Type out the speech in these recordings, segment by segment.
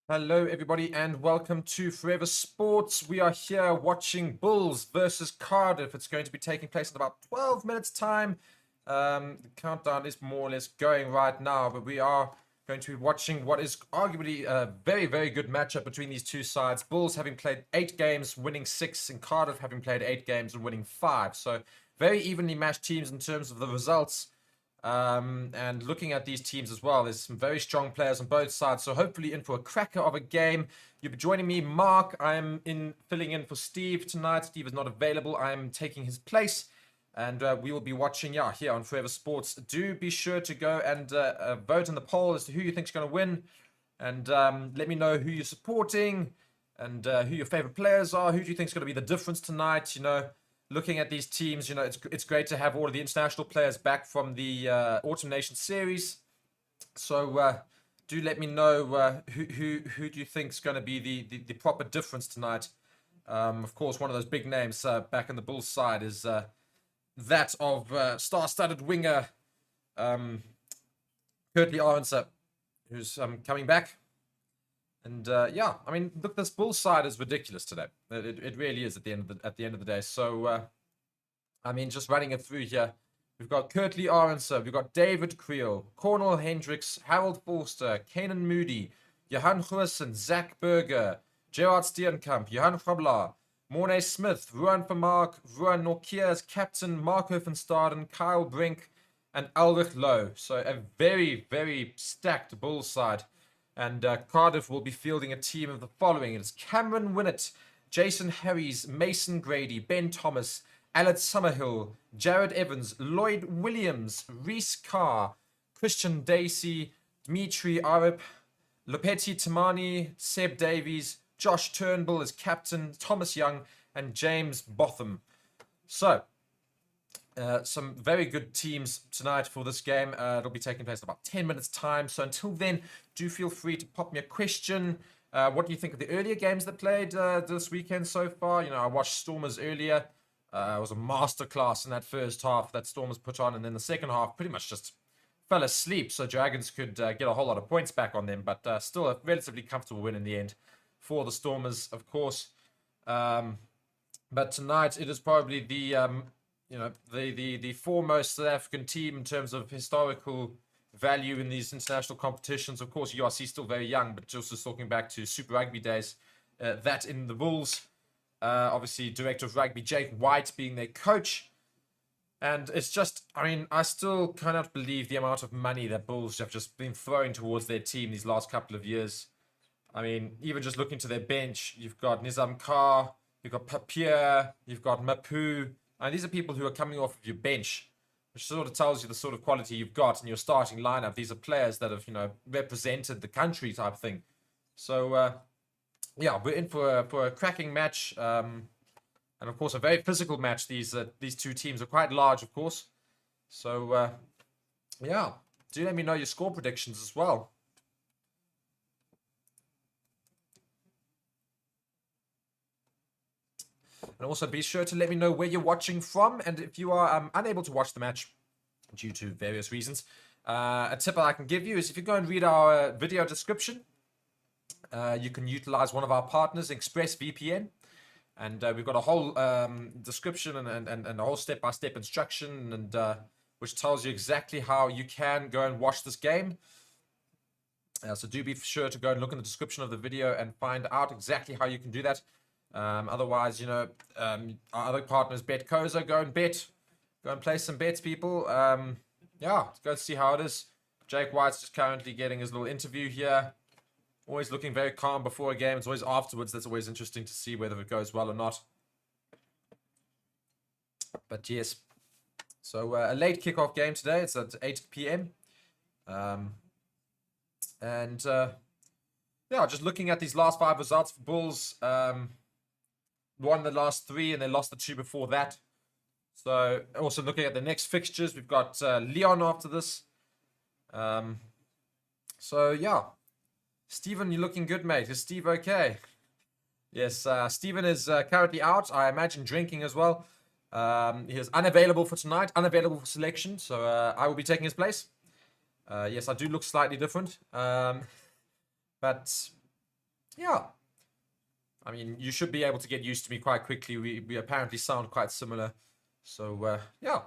Hello, everybody, and welcome to Forever Sports. We are here watching Bulls versus Cardiff. It's going to be taking place in about 12 minutes' time. The countdown is more or less going right now, but we are going to be watching what is arguably a very, very good matchup between these two sides. Bulls having played 8 games, winning 6, and Cardiff having played 8 games and winning 5. So, very evenly matched teams in terms of the results. And looking at these teams as well, there's some very strong players on both sides. So hopefully in for a cracker of a game. You'll be joining me, Mark. I'm filling in for Steve tonight. Steve is not available. I'm taking his place. And we will be watching, here on Forever Sports. Do be sure to go and vote in the poll as to who you think is going to win. And let me know who you're supporting and who your favorite players are. Who do you think is going to be the difference tonight? Looking at these teams, it's great to have all of the international players back from the Autumn Nation series. So do let me know who do you think is going to be the proper difference tonight. Of course, one of those big names back in the Bulls side is that of star-studded winger Curtly Arendse, who's coming back. And I mean, look, this Bulls side is ridiculous today. It really is at the end of the day. So I mean, just running it through here, we've got Curtly Arendse, we've got David Creel, Cornel Hendricks, Harold Forster, Kanan Moody, Johan Goosen, Zach Berger, Gerard Steenkamp, Johan Grabler, Mornay Smith, Ruan Vermaak, Ruan Norkiers, Captain Marco van Staden, Kyle Brink, and Ulrich Lowe. So a very, very stacked Bulls side. And Cardiff will be fielding a team of the following. It's Cameron Winnett, Jason Harries, Mason Grady, Ben Thomas, Alex Summerhill, Jared Evans, Lloyd Williams, Reese Carr, Christian Dacey, Dmitry Arip, Lopeti Tamani, Seb Davies, Josh Turnbull as captain, Thomas Young, and James Botham. So, some very good teams tonight for this game. It'll be taking place in about 10 minutes' time. So until then, do feel free to pop me a question. What do you think of the earlier games that played this weekend so far? I watched Stormers earlier. It was a masterclass in that first half that Stormers put on. And then the second half pretty much just fell asleep. So Dragons could get a whole lot of points back on them. But still a relatively comfortable win in the end for the Stormers, of course. But tonight it is probably the foremost South African team in terms of historical value in these international competitions. Of course, URC still very young, but just talking back to Super Rugby days, that in the Bulls. Obviously, Director of Rugby Jake White being their coach. And it's just, I mean, I still cannot believe the amount of money that Bulls have just been throwing towards their team these last couple of years. I mean, even just looking to their bench, you've got Nizam Kar, you've got Papier, you've got Mapu. And these are people who are coming off of your bench, which sort of tells you the sort of quality you've got in your starting lineup. These are players that have, represented the country type thing. So, we're in for a cracking match. And of course, a very physical match. These two teams are quite large, of course. So, do let me know your score predictions as well. And also be sure to let me know where you're watching from. And if you are unable to watch the match due to various reasons, a tip I can give you is if you go and read our video description, you can utilize one of our partners, ExpressVPN. And we've got a whole description and a whole step-by-step instruction and which tells you exactly how you can go and watch this game. So do be sure to go and look in the description of the video and find out exactly how you can do that. Otherwise, our other partners, BetCoza, go and place some bets, people. Go see how it is. Jake White's just currently getting his little interview here. Always looking very calm before a game. It's always afterwards that's always interesting to see whether it goes well or not. But yes, so a late kickoff game today. It's at 8 p.m. Just looking at these last 5 results for Bulls. Won the last 3 and they lost the 2 before that. So also looking at the next fixtures, we've got Leon after this. Stephen, you're looking good, mate. Is Steve okay? Yes, Stephen is currently out. I imagine drinking as well. He is unavailable for tonight, unavailable for selection. So I will be taking his place. Yes, I do look slightly different. But yeah. I mean, you should be able to get used to me quite quickly. We apparently sound quite similar. So, yeah.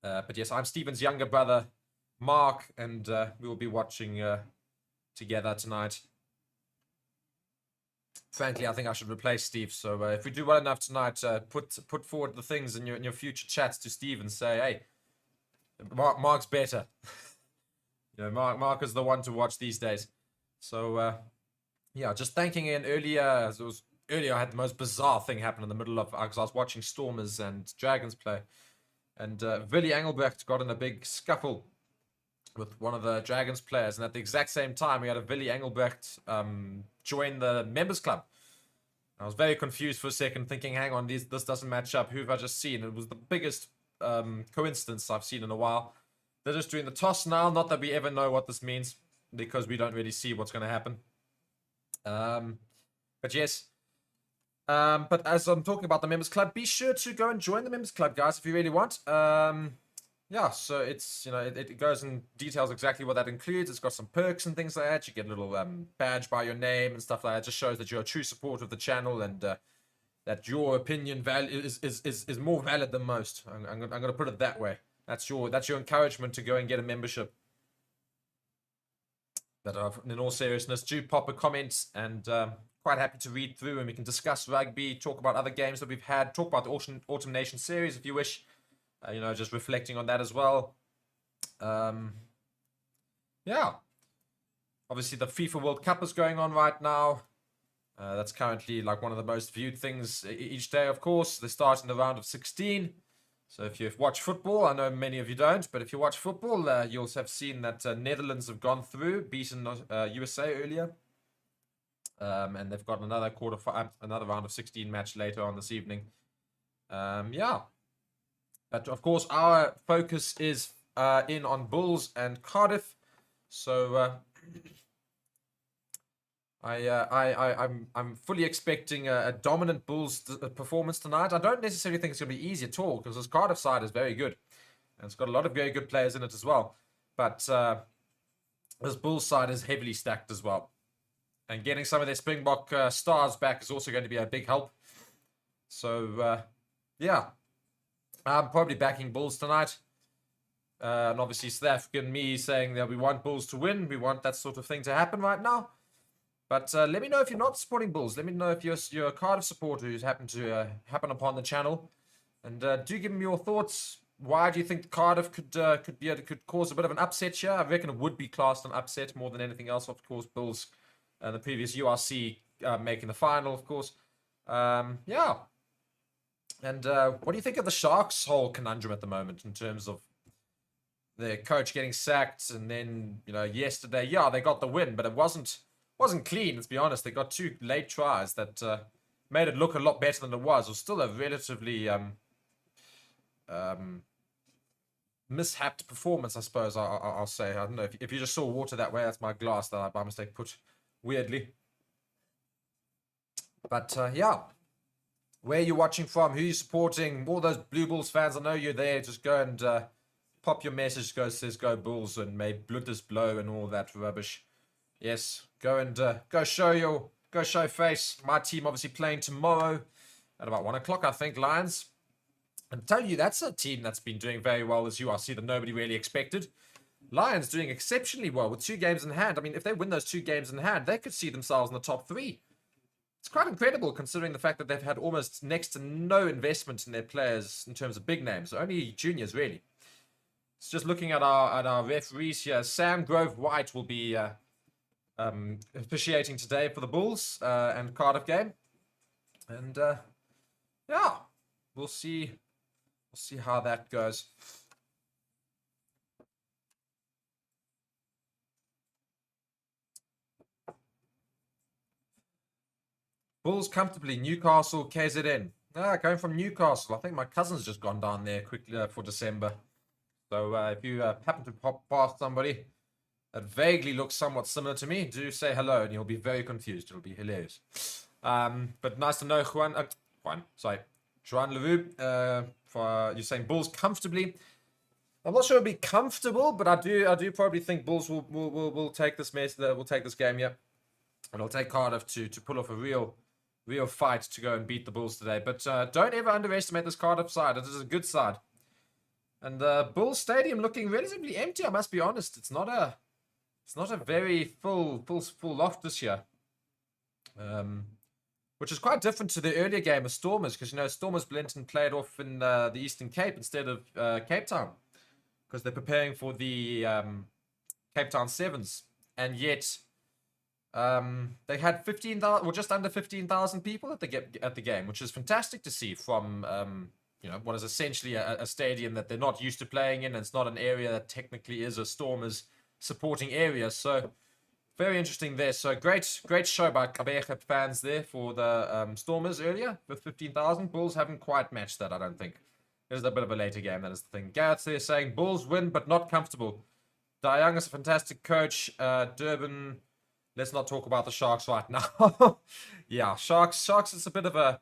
But yes, I'm Stephen's younger brother, Mark, and we will be watching together tonight. Frankly, I think I should replace Steve. So if we do well enough tonight, put forward the things in your future chats to Steve and say, hey, Mark's better. Mark is the one to watch these days. So yeah, just thanking in earlier. Earlier, I had the most bizarre thing happen in the middle of because I was watching Stormers and Dragons play, and Willie Engelbrecht got in a big scuffle with one of the Dragons players, and at the exact same time, we had a Willie Engelbrecht join the members club. I was very confused for a second, thinking, hang on, this doesn't match up. Who have I just seen? It was the biggest coincidence I've seen in a while. They're just doing the toss now. Not that we ever know what this means, because we don't really see what's going to happen. But yes. But as I'm talking about the members club, be sure to go and join the members club, guys, if you really want. Yeah, so it's, it goes and details exactly what that includes. It's got some perks and things like that. You get a little badge by your name and stuff like that. It just shows that you're a true supporter of the channel, and that your opinion is more valid than most. I'm going to put it that way. That's your encouragement to go and get a membership. But in all seriousness, do pop a comment, and quite happy to read through, and we can discuss rugby, talk about other games that we've had, talk about the Autumn Nation series if you wish. Just reflecting on that as well. Yeah. Obviously, the FIFA World Cup is going on right now. That's currently like one of the most viewed things each day, of course. They start in the round of 16. So if you watch football, I know many of you don't, but if you watch football, you'll have seen that Netherlands have gone through, beaten USA earlier. And they've got another round of 16 match later on this evening. Yeah. But of course, our focus is in on Bulls and Cardiff. So I'm fully expecting a dominant Bulls performance tonight. I don't necessarily think it's going to be easy at all, because this Cardiff side is very good, and it's got a lot of very good players in it as well. But this Bulls side is heavily stacked as well, and getting some of their Springbok stars back is also going to be a big help. So yeah. I'm probably backing Bulls tonight. And obviously, South African and me saying that we want Bulls to win. We want that sort of thing to happen right now. But let me know if you're not supporting Bulls. Let me know if you're a Cardiff supporter who's happened to happen upon the channel. And do give me your thoughts. Why do you think Cardiff could cause a bit of an upset here? I reckon it would be classed an upset more than anything else. Of course, Bulls, the previous URC making the final, of course. Yeah. And what do you think of the Sharks' whole conundrum at the moment in terms of their coach getting sacked, and then yesterday, yeah, they got the win, but it wasn't clean. Let's be honest. They got 2 late tries that made it look a lot better than it was. It was still a relatively mishapped performance, I suppose. I'll say. I don't know if you just saw water that way. That's my glass that I by mistake put weirdly. But yeah. Where are you watching from? Who are you supporting? All those Blue Bulls fans, I know you're there. Just go and pop your message. Says go Bulls, and may blood is blow and all that rubbish. Yes, go and go show face. My team obviously playing tomorrow at about 1 o'clock, I think. Lions. And tell you, that's a team that's been doing very well this URC that nobody really expected. Lions doing exceptionally well with 2 games in hand. I mean, if they win those 2 games in hand, they could see themselves in the top 3. It's quite incredible considering the fact that they've had almost next to no investment in their players in terms of big names, only juniors really. It's just looking at our referees here. Sam Grove White will be officiating today for the Bulls and Cardiff game, and yeah, we'll see how that goes. Bulls comfortably. Newcastle, KZN. Going from Newcastle. I think my cousin's just gone down there quickly for December. So if you happen to pop past somebody that vaguely looks somewhat similar to me, do say hello, and you'll be very confused. It'll be hilarious. But nice to know, Juan Leroux. For you're saying Bulls comfortably. I'm not sure it'll be comfortable, but I do probably think Bulls will take this mess. Will take this game. Yeah. It'll take Cardiff to pull off a real fight to go and beat the Bulls today. But don't ever underestimate this Cardiff side. It is a good side. And Bulls Stadium looking relatively empty, I must be honest. It's not a very full loft this year. Which is quite different to the earlier game of Stormers, because, Stormers Blenton played off in the Eastern Cape instead of Cape Town, because they're preparing for the Cape Town Sevens. And yet, they had 15,000, or just under 15,000 people at the game, which is fantastic to see from what is essentially a stadium that they're not used to playing in, and it's not an area that technically is a Stormers supporting area. So very interesting there. So great show by Cardiff fans there for the Stormers earlier with 15,000. Bulls haven't quite matched that, I don't think. It is a bit of a later game, that is the thing. Garrett's there saying Bulls win but not comfortable. Young is a fantastic coach. Durban, let's not talk about the Sharks right now. Yeah, Sharks. It's a bit of a.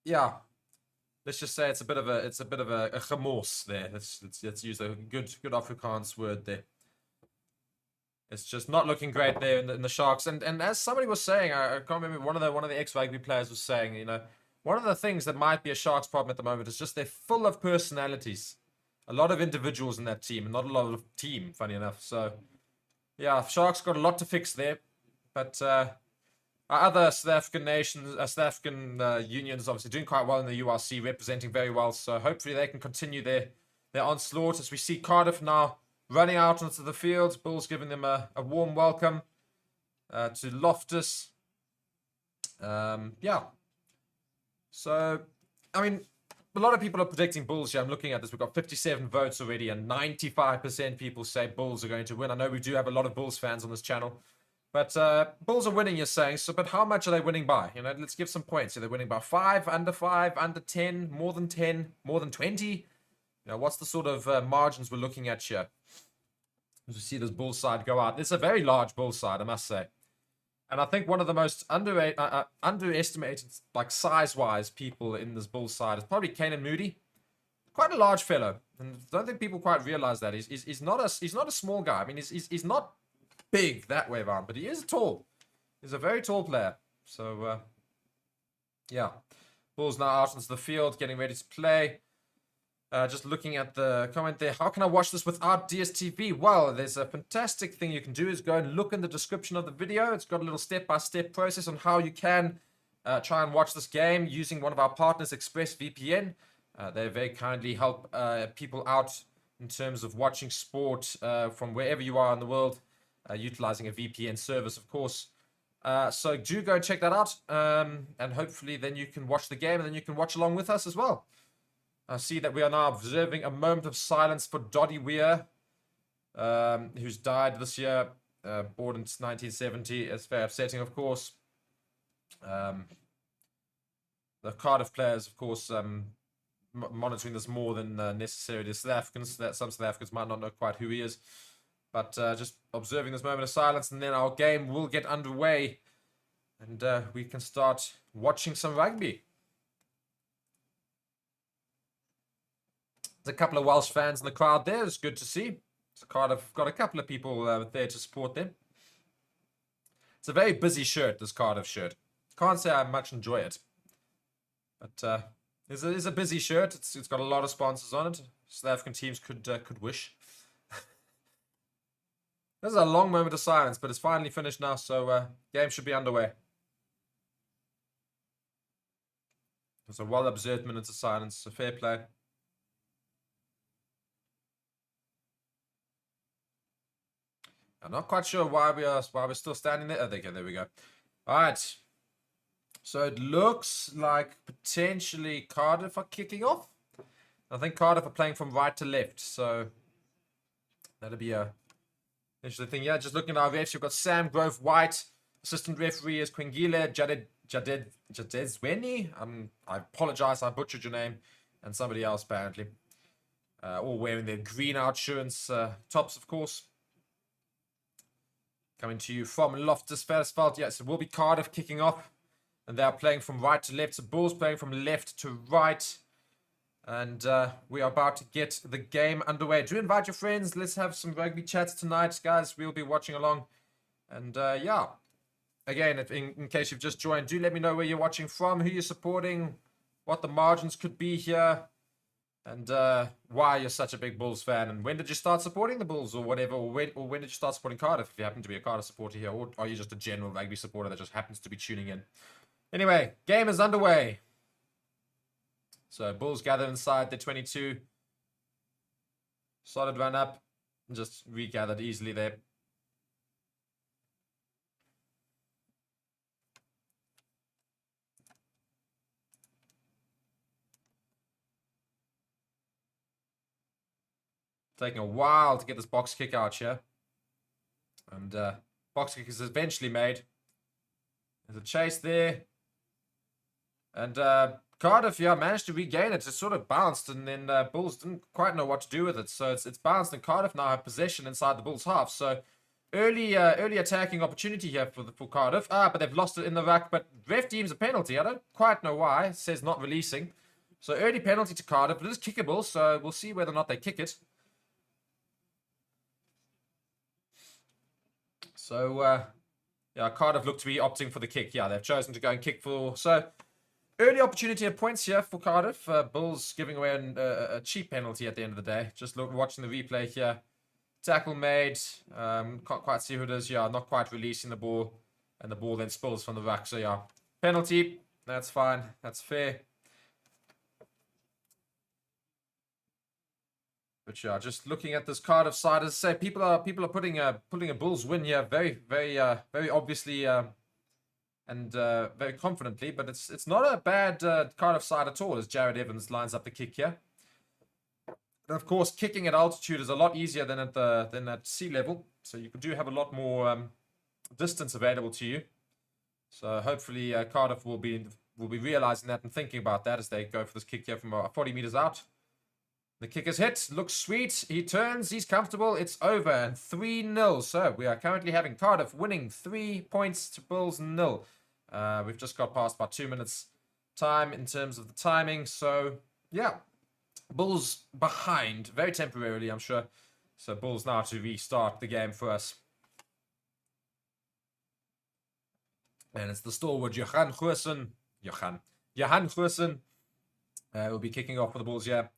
Yeah. Let's just say it's a bit of a gemors there. Let's use a good Afrikaans word there. It's just not looking great there in the Sharks. And as somebody was saying, I can't remember, one of the ex-rugby players was saying, one of the things that might be a Sharks problem at the moment is just they're full of personalities. A lot of individuals in that team, and not a lot of team, funny enough. So, yeah, Sharks got a lot to fix there. But other South African nations, South African unions, obviously doing quite well in the URC, representing very well. So hopefully they can continue their onslaught, as we see Cardiff now running out onto the field. Bulls giving them a warm welcome to Loftus. Yeah. So, I mean, a lot of people are predicting Bulls here. I'm looking at this. We've got 57 votes already, and 95% people say Bulls are going to win. I know we do have a lot of Bulls fans on this channel. But Bulls are winning, you're saying. So, but how much are they winning by? Let's give some points. Are they winning by 5, under 10, more than 10, more than 20? What's the sort of margins we're looking at here? As we see this Bulls side go out. It's a very large Bulls side, I must say. And I think one of the most underestimated, like size-wise, people in this Bulls side is probably Kanan Moody. Quite a large fellow, and I don't think people quite realize that. He's not a small guy. I mean, he's not big that way around, but he is tall. He's a very tall player. So, yeah. Bulls now out into the field, getting ready to play. Just looking at the comment there. How can I watch this without DSTV? Well, there's a fantastic thing you can do is go and look in the description of the video. It's got a little step-by-step process on how you can try and watch this game using one of our partners, ExpressVPN. They very kindly help people out in terms of watching sport from wherever you are in the world, utilizing a VPN service, of course. So do go check that out, and hopefully then you can watch the game, and then you can watch along with us as well. I see that we are now observing a moment of silence for Doddy Weir, who's died this year, born in 1970. It's very upsetting, of course. The Cardiff players, of course, monitoring this more than necessarily the South Africans. That some South Africans might not know quite who he is. But just observing this moment of silence, and then our game will get underway, and we can start watching some rugby. There's a couple of Welsh fans in the crowd there. It's good to see. So Cardiff got a couple of people there to support them. It's a very busy shirt, this Cardiff shirt. Can't say I much enjoy it. But it's a busy shirt. It's got a lot of sponsors on it. South African teams could wish. This is a long moment of silence, but it's finally finished now, so game should be underway. It's a well-observed minute of silence, so fair play. I'm not quite sure why we're still standing there. Oh, there we go. All right. So it looks like potentially Cardiff are kicking off. I think Cardiff are playing from right to left, so that'll be a interesting thing. Yeah, just looking at our refs, you've got Sam Grove White. Assistant referee is Quingile Jadezweni. I apologize, I butchered your name. And somebody else, apparently. All wearing their green outsurance tops, of course. Coming to you from Loftus Versfeld. Yes, it will be Cardiff kicking off. And they are playing from right to left. So Bulls playing from left to right. And we are about to get the game underway. Do invite your friends. Let's have some rugby chats tonight, guys. We'll be watching along. And yeah, again, in case you've just joined, do let me know where you're watching from, who you're supporting, what the margins could be here, and why you're such a big Bulls fan, and when did you start supporting the Bulls, or whatever, or when did you start supporting Cardiff, if you happen to be a Cardiff supporter here, or are you just a general rugby supporter that just happens to be tuning in? Anyway, game is underway. So Bulls gather inside the 22. Solid run up, and just regathered easily there. Taking a while to get this box kick out here. And box kick is eventually made. There's a chase there. And Cardiff, yeah, managed to regain it. It sort of bounced, and then Bulls didn't quite know what to do with it. So it's bounced, and Cardiff now have possession inside the Bulls' half. So early attacking opportunity here for Cardiff. But they've lost it in the ruck. But ref deems a penalty. I don't quite know why. It says not releasing. So early penalty to Cardiff. It is kickable, so we'll see whether or not they kick it. So, yeah, Cardiff look to be opting for the kick. Yeah, they've chosen to go and kick for... So, early opportunity at points here for Cardiff. Bulls giving away a cheap penalty at the end of the day. Just watching the replay here. Tackle made. Can't quite see who it is. Yeah, not quite releasing the ball. And the ball then spills from the ruck. So, yeah, penalty. That's fine. That's fair. But yeah, just looking at this Cardiff side, as I say, people are putting a Bulls win here very obviously and very confidently. But it's not a bad Cardiff side at all, as Jared Evans lines up the kick here. And of course, kicking at altitude is a lot easier than at sea level, so you do have a lot more distance available to you. So hopefully Cardiff will be realizing that and thinking about that as they go for this kick here from 40 meters out. The kick is hit. Looks sweet. He turns. He's comfortable. It's over. And 3-0. So we are currently having Cardiff winning 3 points to Bulls 0. We've just got past about 2 minutes time in terms of the timing. So, yeah. Bulls behind. Very temporarily, I'm sure. So Bulls now to restart the game for us. And it's the stalwart Johan Goosen. Johan Goosen will be kicking off for the Bulls here.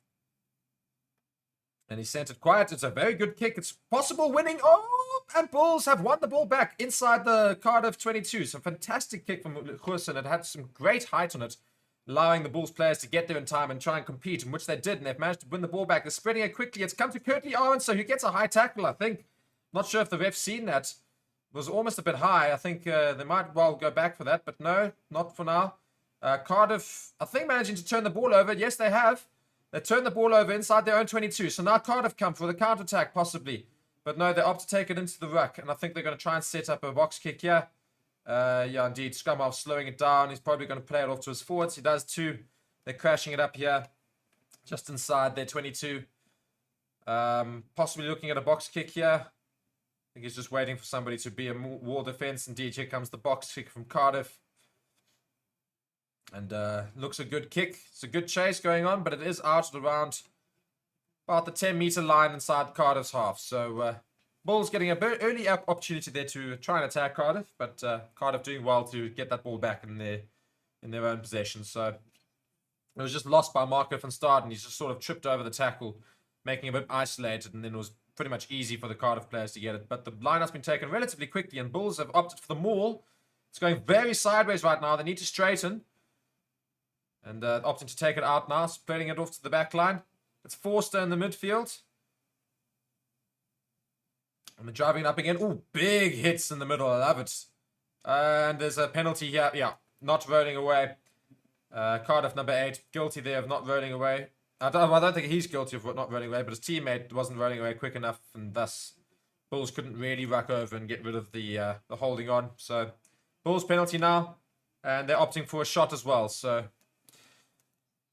And he sent it quiet. It's a very good kick. It's possible winning. Oh, and Bulls have won the ball back inside the Cardiff 22. So fantastic kick from Goosen. It had some great height on it, allowing the Bulls players to get there in time and try and compete, in which they did. And they've managed to win the ball back. They're spreading it quickly. It's come to Curtly Owen, so he gets a high tackle, I think. Not sure if the ref's seen that. It was almost a bit high. I think they might well go back for that. But no, not for now. Cardiff, I think, managing to turn the ball over. Yes, they have. They turn the ball over inside their own 22. So now Cardiff come for the counter-attack, possibly. But no, they opt to take it into the ruck. And I think they're going to try and set up a box kick here. Yeah, indeed. Scumhalf slowing it down. He's probably going to play it off to his forwards. He does too. They're crashing it up here. Just inside their 22. Possibly looking at a box kick here. I think he's just waiting for somebody to be a wall defense. Indeed, here comes the box kick from Cardiff. And looks a good kick. It's a good chase going on, but it is out at around about the 10-meter line inside Cardiff's half. So Bulls getting a very early opportunity there to try and attack Cardiff, but Cardiff doing well to get that ball back in their own possession. So it was just lost by Marco van Staden. He's just sort of tripped over the tackle, making a bit isolated, and then it was pretty much easy for the Cardiff players to get it. But the line has been taken relatively quickly, and Bulls have opted for the maul. It's going very sideways right now. They need to straighten. And opting to take it out now, spreading it off to the back line. It's Forster in the midfield. And they're driving it up again. Ooh, big hits in the middle. I love it. And there's a penalty here. Yeah, not rolling away. Cardiff number 8, guilty there of not rolling away. I don't think he's guilty of not rolling away, but his teammate wasn't rolling away quick enough, and thus Bulls couldn't really ruck over and get rid of the holding on. So Bulls penalty now, and they're opting for a shot as well. So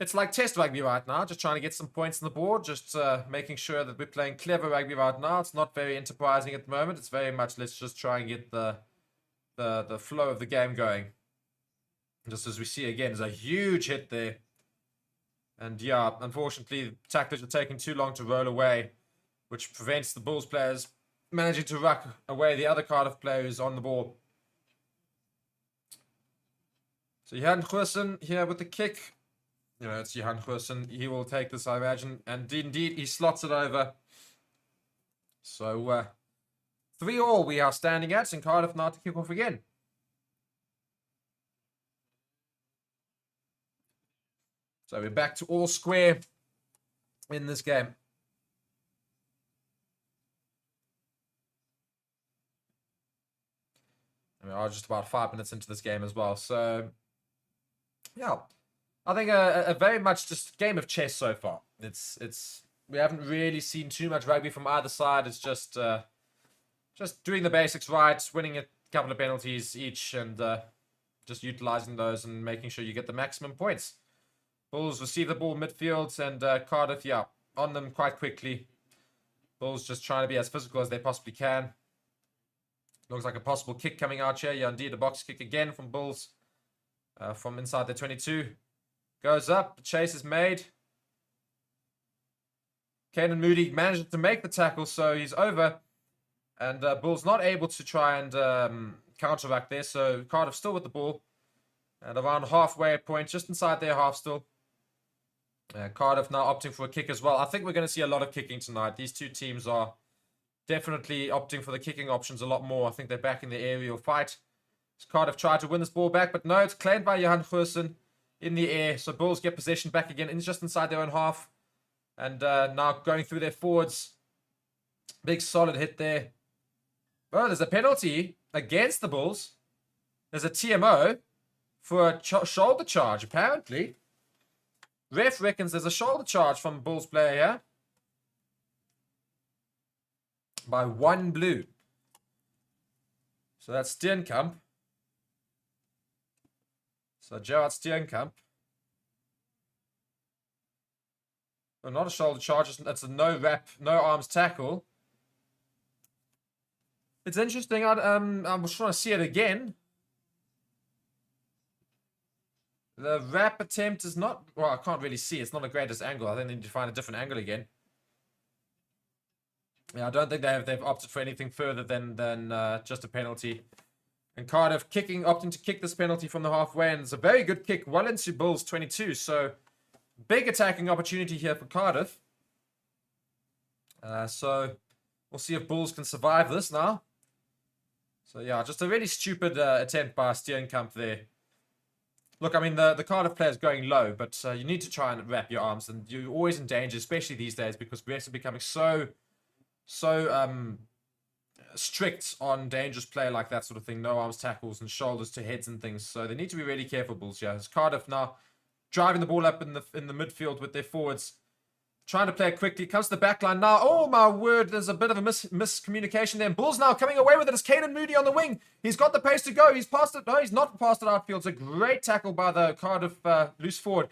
it's like test rugby right now, just trying to get some points on the board, just making sure that we're playing clever rugby right now. It's not very enterprising at the moment. It's very much let's just try and get the flow of the game going. Just as we see again, there's a huge hit there. And yeah, unfortunately, tacklers are taking too long to roll away, which prevents the Bulls players managing to ruck away the other Cardiff players on the ball. So Johan Goosen here with the kick. It's Johan Goosen. He will take this, I imagine. And indeed, he slots it over. So 3-3 we are standing at, and Cardiff now to kick off again. So we're back to all square in this game. And we are just about 5 minutes into this game as well. So, yeah, I think a very much just game of chess so far. We haven't really seen too much rugby from either side. It's just doing the basics right, winning a couple of penalties each, and just utilizing those and making sure you get the maximum points. Bulls receive the ball midfield, and Cardiff, yeah, on them quite quickly. Bulls just trying to be as physical as they possibly can. Looks like a possible kick coming out here. Yeah, indeed, a box kick again from Bulls from inside the 22. Goes up, the chase is made. Caden Moody manages to make the tackle, so he's over. And Bulls not able to try and counteract there, so Cardiff still with the ball. And around halfway point, just inside their half still. Cardiff now opting for a kick as well. I think we're going to see a lot of kicking tonight. These two teams are definitely opting for the kicking options a lot more. I think they're back in the aerial fight. So Cardiff tried to win this ball back, but no, it's claimed by Johan Goosen in the air. So Bulls get possession back again, and just inside their own half. And now going through their forwards. Big solid hit there. Oh, there's a penalty against the Bulls. There's a TMO for a shoulder charge, apparently. Ref reckons there's a shoulder charge from Bulls player here. By 1 blue. So that's Steenkamp. So Gerard Steenkamp. Oh, not a shoulder charge. It's a no wrap, no arms tackle. It's interesting. I was trying to see it again. The wrap attempt is not... Well, I can't really see. It's not the greatest angle. I think they need to find a different angle again. Yeah, I don't think they've opted for anything further than just a penalty. And Cardiff opting to kick this penalty from the halfway. And it's a very good kick. Well into Bulls 22. So, big attacking opportunity here for Cardiff. So, we'll see if Bulls can survive this now. So, yeah, just a really stupid attempt by Steenkamp there. Look, I mean, the Cardiff player is going low, but you need to try and wrap your arms, and you're always in danger, especially these days, because refs are becoming so strict on dangerous play like that sort of thing. No arms tackles and shoulders to heads and things. So they need to be really careful, Bulls. Yeah, it's Cardiff now driving the ball up in the midfield with their forwards, trying to play it quickly. Comes to the back line now. Oh, my word. There's a bit of a miscommunication there. And Bulls now coming away with it. It's Caden Moody on the wing. He's got the pace to go. He's passed it. No, he's not passed it outfield. It's a great tackle by the Cardiff loose forward.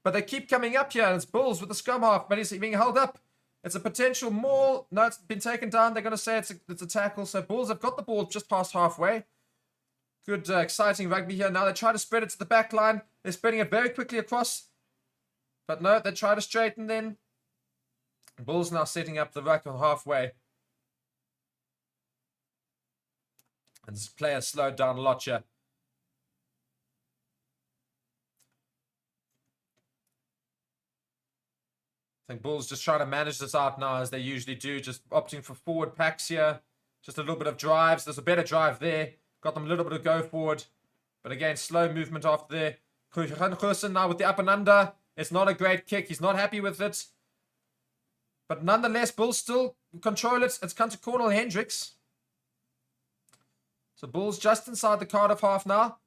But they keep coming up here. And it's Bulls with the scrum half. But he's being held up. It's a potential maul. No, it's been taken down. They're going to say it's a tackle. So Bulls have got the ball just past halfway. Good, exciting rugby here. Now they try to spread it to the back line. They're spreading it very quickly across. But no, they try to straighten then. Bulls now setting up the ruck on halfway. And this player slowed down a lot here. I think Bulls just trying to manage this out now as they usually do. Just opting for forward packs here. Just a little bit of drives. There's a better drive there. Got them a little bit of go forward. But again, slow movement after there. Goosen now with the up and under. It's not a great kick. He's not happy with it. But nonetheless, Bulls still control it. It's come to Cornel Hendricks. So Bulls just inside the Cardiff half now.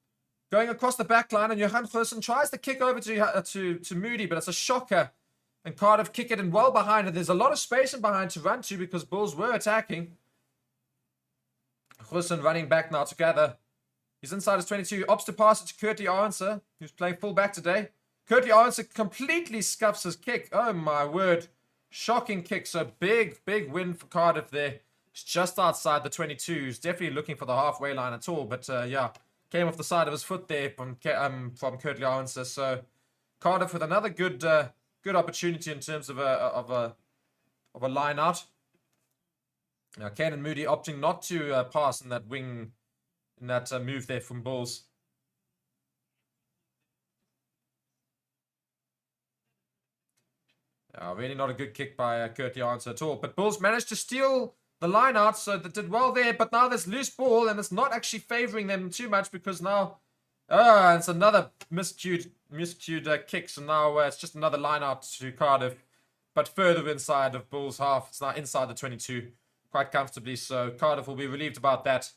Going across the back line, and Johan Goosen tries to kick over to Moody, but it's a shocker. And Cardiff kick it in well behind it. There's a lot of space in behind to run to because Bulls were attacking. Goosen running back now together. He's inside his 22. Opts to pass it to Curtly Arnser, who's playing full back today. Curtly Arnser completely scuffs his kick. Oh my word. Shocking kick. So big win for Cardiff there. It's just outside the 22. He's definitely looking for the halfway line at all. But yeah, came off the side of his foot there from Curtly Arnser. So Cardiff with another good good opportunity in terms of a line out. Now, Kane and Moody opting not to pass in that wing, in that move there from Bulls. Really not a good kick by Kurt Janssen at all. But Bulls managed to steal the line out, so they did well there. But now there's loose ball, and it's not actually favoring them too much because now it's another miscued kick. So now it's just another line out to Cardiff, but further inside of Bulls' half. It's now inside the 22 quite comfortably. So Cardiff will be relieved about that.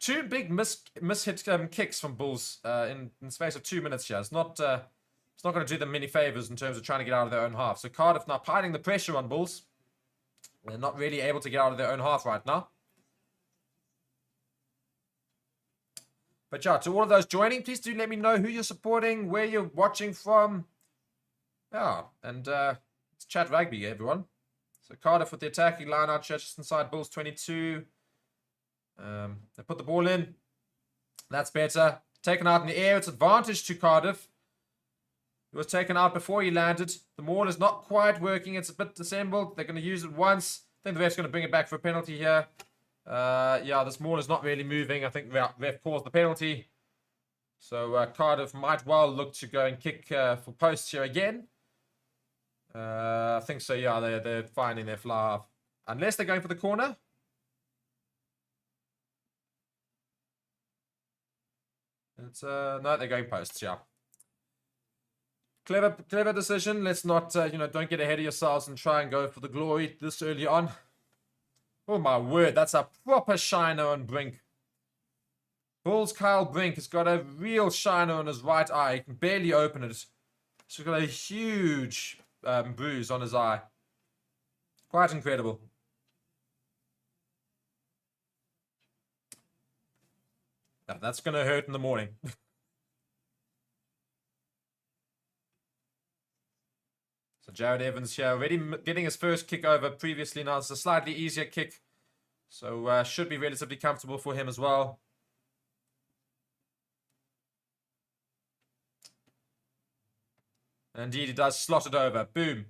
Two big mishit kicks from Bulls in the space of 2 minutes here. It's not going to do them many favors in terms of trying to get out of their own half. So Cardiff now piling the pressure on Bulls. They're not really able to get out of their own half right now. But yeah, to all of those joining, please do let me know who you're supporting, where you're watching from. Yeah, and let's chat rugby, everyone. So Cardiff with the attacking line out just inside Bulls 22. They put the ball in. That's better. Taken out in the air. It's advantage to Cardiff. It was taken out before he landed. The maul is not quite working. It's a bit disassembled. They're going to use it once. I think the ref's going to bring it back for a penalty here. Yeah, this maul is not really moving. I think the ref caused the penalty. So Cardiff might well look to go and kick for posts here again. I think so, yeah. They're finding their fly half. Unless they're going for the corner. It's no, they're going posts, yeah. Clever decision. Let's not, don't get ahead of yourselves and try and go for the glory this early on. Oh my word, that's a proper shiner on Brink. Bulls Kyle Brink has got a real shiner on his right eye. He can barely open it. He's got a huge bruise on his eye. Quite incredible. Now, that's going to hurt in the morning. So Jared Evans here already getting his first kick over previously. Now it's a slightly easier kick. So should be relatively comfortable for him as well. And indeed, he does slot it over. Boom.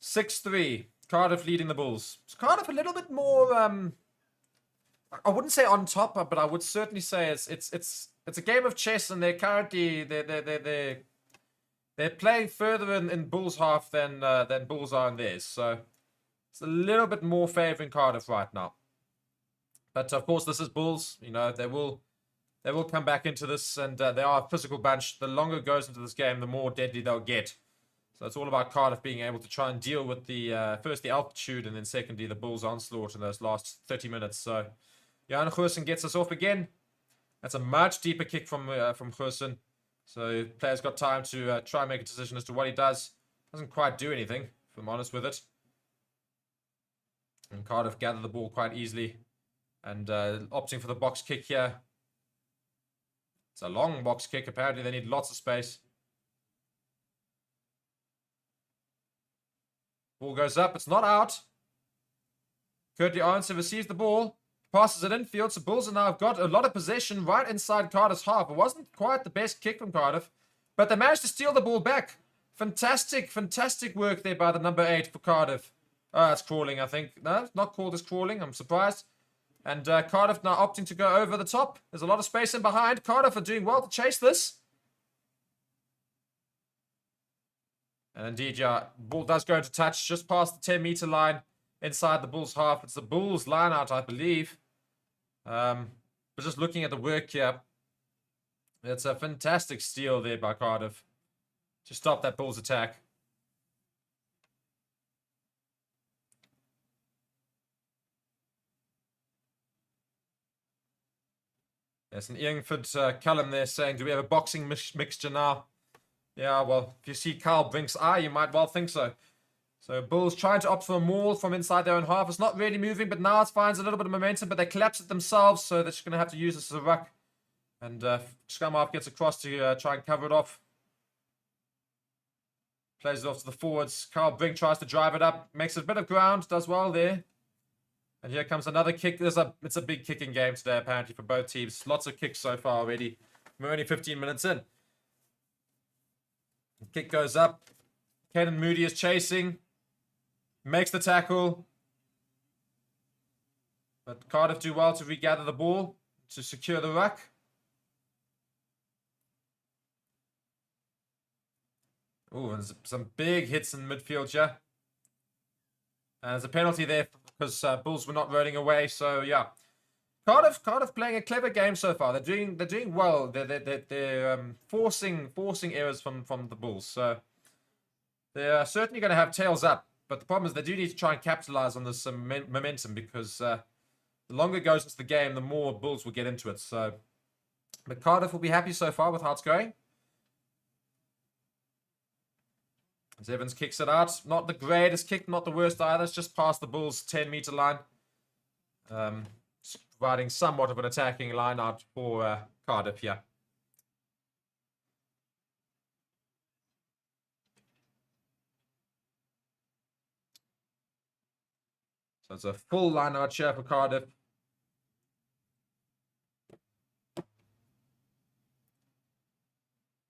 6-3. Cardiff leading the Bulls. So Cardiff a little bit more, I wouldn't say on top, but I would certainly say it's a game of chess, and they're currently they're playing further in Bulls' half than Bulls are in theirs. So it's a little bit more favouring Cardiff right now. But of course, this is Bulls. You know, they will come back into this, and they are a physical bunch. The longer it goes into this game, the more deadly they'll get. So it's all about Cardiff being able to try and deal with the first the altitude, and then secondly the Bulls' onslaught in those last 30 minutes. So Jan Goosen gets us off again. That's a much deeper kick from Goosen. So player's got time to try and make a decision as to what he does. Doesn't quite do anything, if I'm honest with it. And Cardiff gather the ball quite easily. And opting for the box kick here. It's a long box kick. Apparently they need lots of space. Ball goes up. It's not out. Curtly Arnson receives the ball. Passes it infield. So Bulls have now got a lot of possession right inside Cardiff's half. It wasn't quite the best kick from Cardiff, but they managed to steal the ball back. Fantastic work there by the number 8 for Cardiff. It's crawling, I think. No, it's not called as crawling. I'm surprised. And Cardiff now opting to go over the top. There's a lot of space in behind. Cardiff are doing well to chase this. And indeed, yeah, ball does go into touch just past the 10-meter line inside the Bulls' half. It's the Bulls' line out, I believe. But just looking at the work here, it's a fantastic steal there by Cardiff to stop that Bulls attack. There's an Iangford Callum there saying, do we have a boxing mixture now? Yeah, well, if you see Carl Brink's eye, you might well think so. So Bulls trying to opt for a maul from inside their own half. It's not really moving, but now it finds a little bit of momentum, but they collapse it themselves, so they're just going to have to use this as a ruck. And scrum half gets across to try and cover it off. Plays it off to the forwards. Carl Brink tries to drive it up. Makes it a bit of ground. Does well there. And here comes another kick. It's a big kicking game today, apparently, for both teams. Lots of kicks so far already. We're only 15 minutes in. The kick goes up. Caden Moody is chasing. Makes the tackle. But Cardiff do well to regather the ball to secure the ruck. Oh, there's some big hits in midfield here. And there's a penalty there because Bulls were not running away. So yeah, Cardiff playing a clever game so far. They're doing well. They're forcing errors from the Bulls. So they're certainly going to have tails up. But the problem is they do need to try and capitalize on this momentum because the longer it goes into the game, the more Bulls will get into it. So, but Cardiff will be happy so far with how it's going. As Evans kicks it out. Not the greatest kick, not the worst either. It's just past the Bulls' 10-meter line. Providing somewhat of an attacking line out for Cardiff here. So it's a full line out here for Cardiff.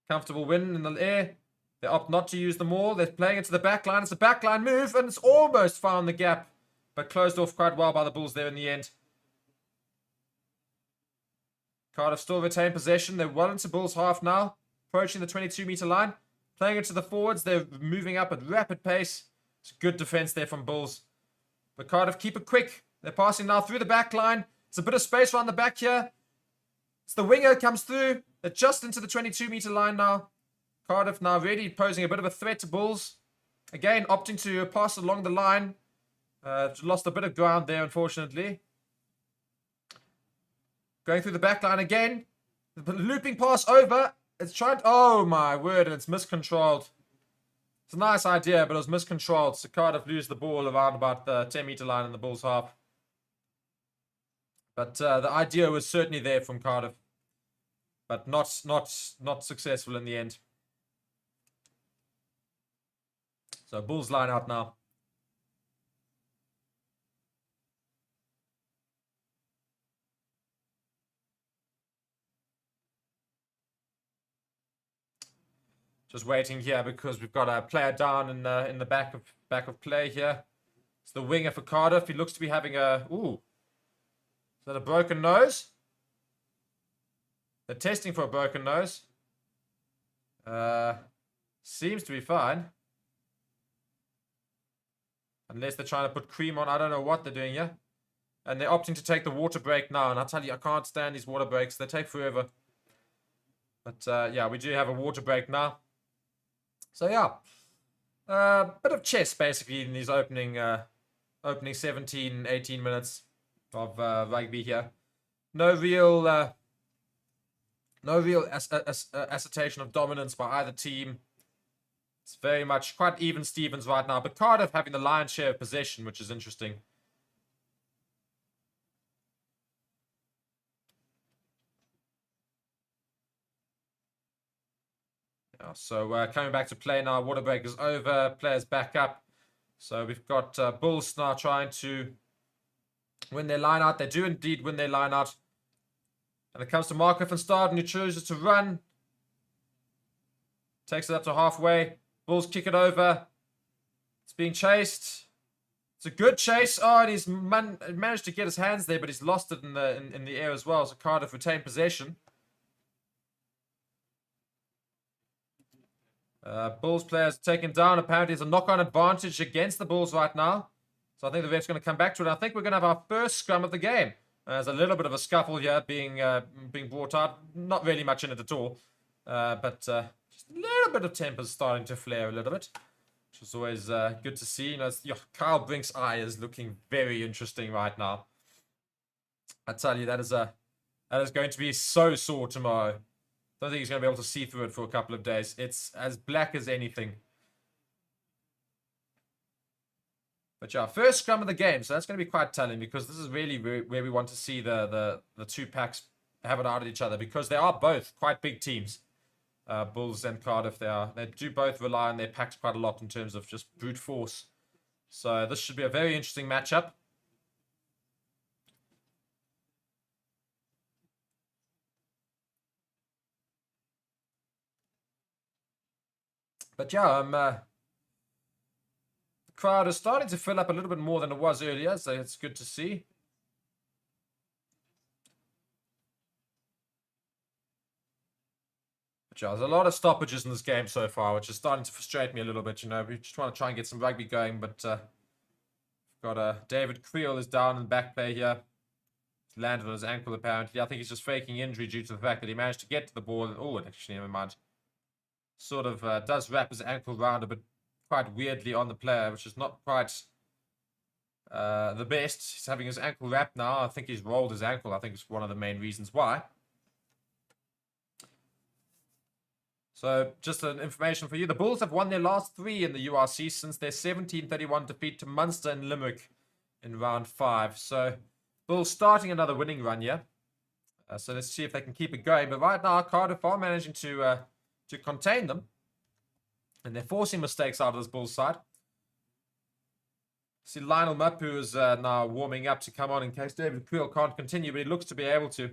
Comfortable win in the air. They opt not to use them all. They're playing it to the back line. It's a back line move, and it's almost found the gap, but closed off quite well by the Bulls there in the end. Cardiff still retain possession. They're well into Bulls half now, approaching the 22-meter line. Playing it to the forwards. They're moving up at rapid pace. It's good defense there from Bulls. But Cardiff keep it quick. They're passing now through the back line. It's a bit of space around the back here. It's the winger comes through. They're just into the 22-meter line now. Cardiff now really posing a bit of a threat to Bulls. Again, opting to pass along the line. Lost a bit of ground there, unfortunately. Going through the back line again. The looping pass over. It's trying to... Oh, my word. And it's miscontrolled. It's a nice idea, but it was miscontrolled. So Cardiff lose the ball around about the 10-meter line in the Bulls' half. But the idea was certainly there from Cardiff. But not successful in the end. So Bulls line out now. Just waiting here because we've got a player down in the back of play here. It's the winger for Cardiff. He looks to be having a... Ooh. Is that a broken nose? They're testing for a broken nose. Seems to be fine. Unless they're trying to put cream on. I don't know what they're doing here. And they're opting to take the water break now. And I tell you, I can't stand these water breaks. They take forever. But yeah, we do have a water break now. So yeah. Bit of chess basically in these opening 17, 18 minutes of rugby here. No real assertion of dominance by either team. It's very much quite even Stevens right now. But Cardiff having the lion's share of possession, which is interesting. Yeah, so coming back to play now. Water break is over. Players back up. So we've got Bulls now trying to win their line out. They do indeed win their line out. And it comes to Marco van Staden, who chooses to run. Takes it up to halfway. Bulls kick it over. It's being chased. It's a good chase. Oh, and he's managed to get his hands there, but he's lost it in the air as well. So Cardiff retain possession. Bulls players taken down. Apparently, there's a knock-on advantage against the Bulls right now. So I think the ref's going to come back to it. I think we're going to have our first scrum of the game. There's a little bit of a scuffle here being brought out. Not really much in it at all. But just a little bit of temper's starting to flare a little bit. Which is always good to see. You know, Kyle Brink's eye is looking very interesting right now. I tell you, that is going to be so sore tomorrow. Don't think he's going to be able to see through it for a couple of days. It's as black as anything. But yeah, first scrum of the game. So that's going to be quite telling because this is really where we want to see the two packs have it out at each other because they are both quite big teams. Bulls and Cardiff, they do both rely on their packs quite a lot in terms of just brute force. So this should be a very interesting matchup. But yeah, crowd is starting to fill up a little bit more than it was earlier, so it's good to see. But yeah, there's a lot of stoppages in this game so far, which is starting to frustrate me a little bit. We just want to try and get some rugby going, but got David Creel is down in the back play here. He's landed on his ankle apparently. I think he's just faking injury due to the fact that he managed to get to the ball. Oh, actually, never mind. Sort of does wrap his ankle round a bit quite weirdly on the player, which is not quite the best. He's having his ankle wrapped now. I think he's rolled his ankle. I think it's one of the main reasons why. So, just an information for you. The Bulls have won their last 3 in the URC since their 17-31 defeat to Munster and Limerick in round 5. So, Bulls starting another winning run here. So, let's see if they can keep it going. But right now, Cardiff are managing to contain them. And they're forcing mistakes out of this Bulls side. See, Lionel Mapu is now warming up to come on in case David Creel can't continue, but he looks to be able to.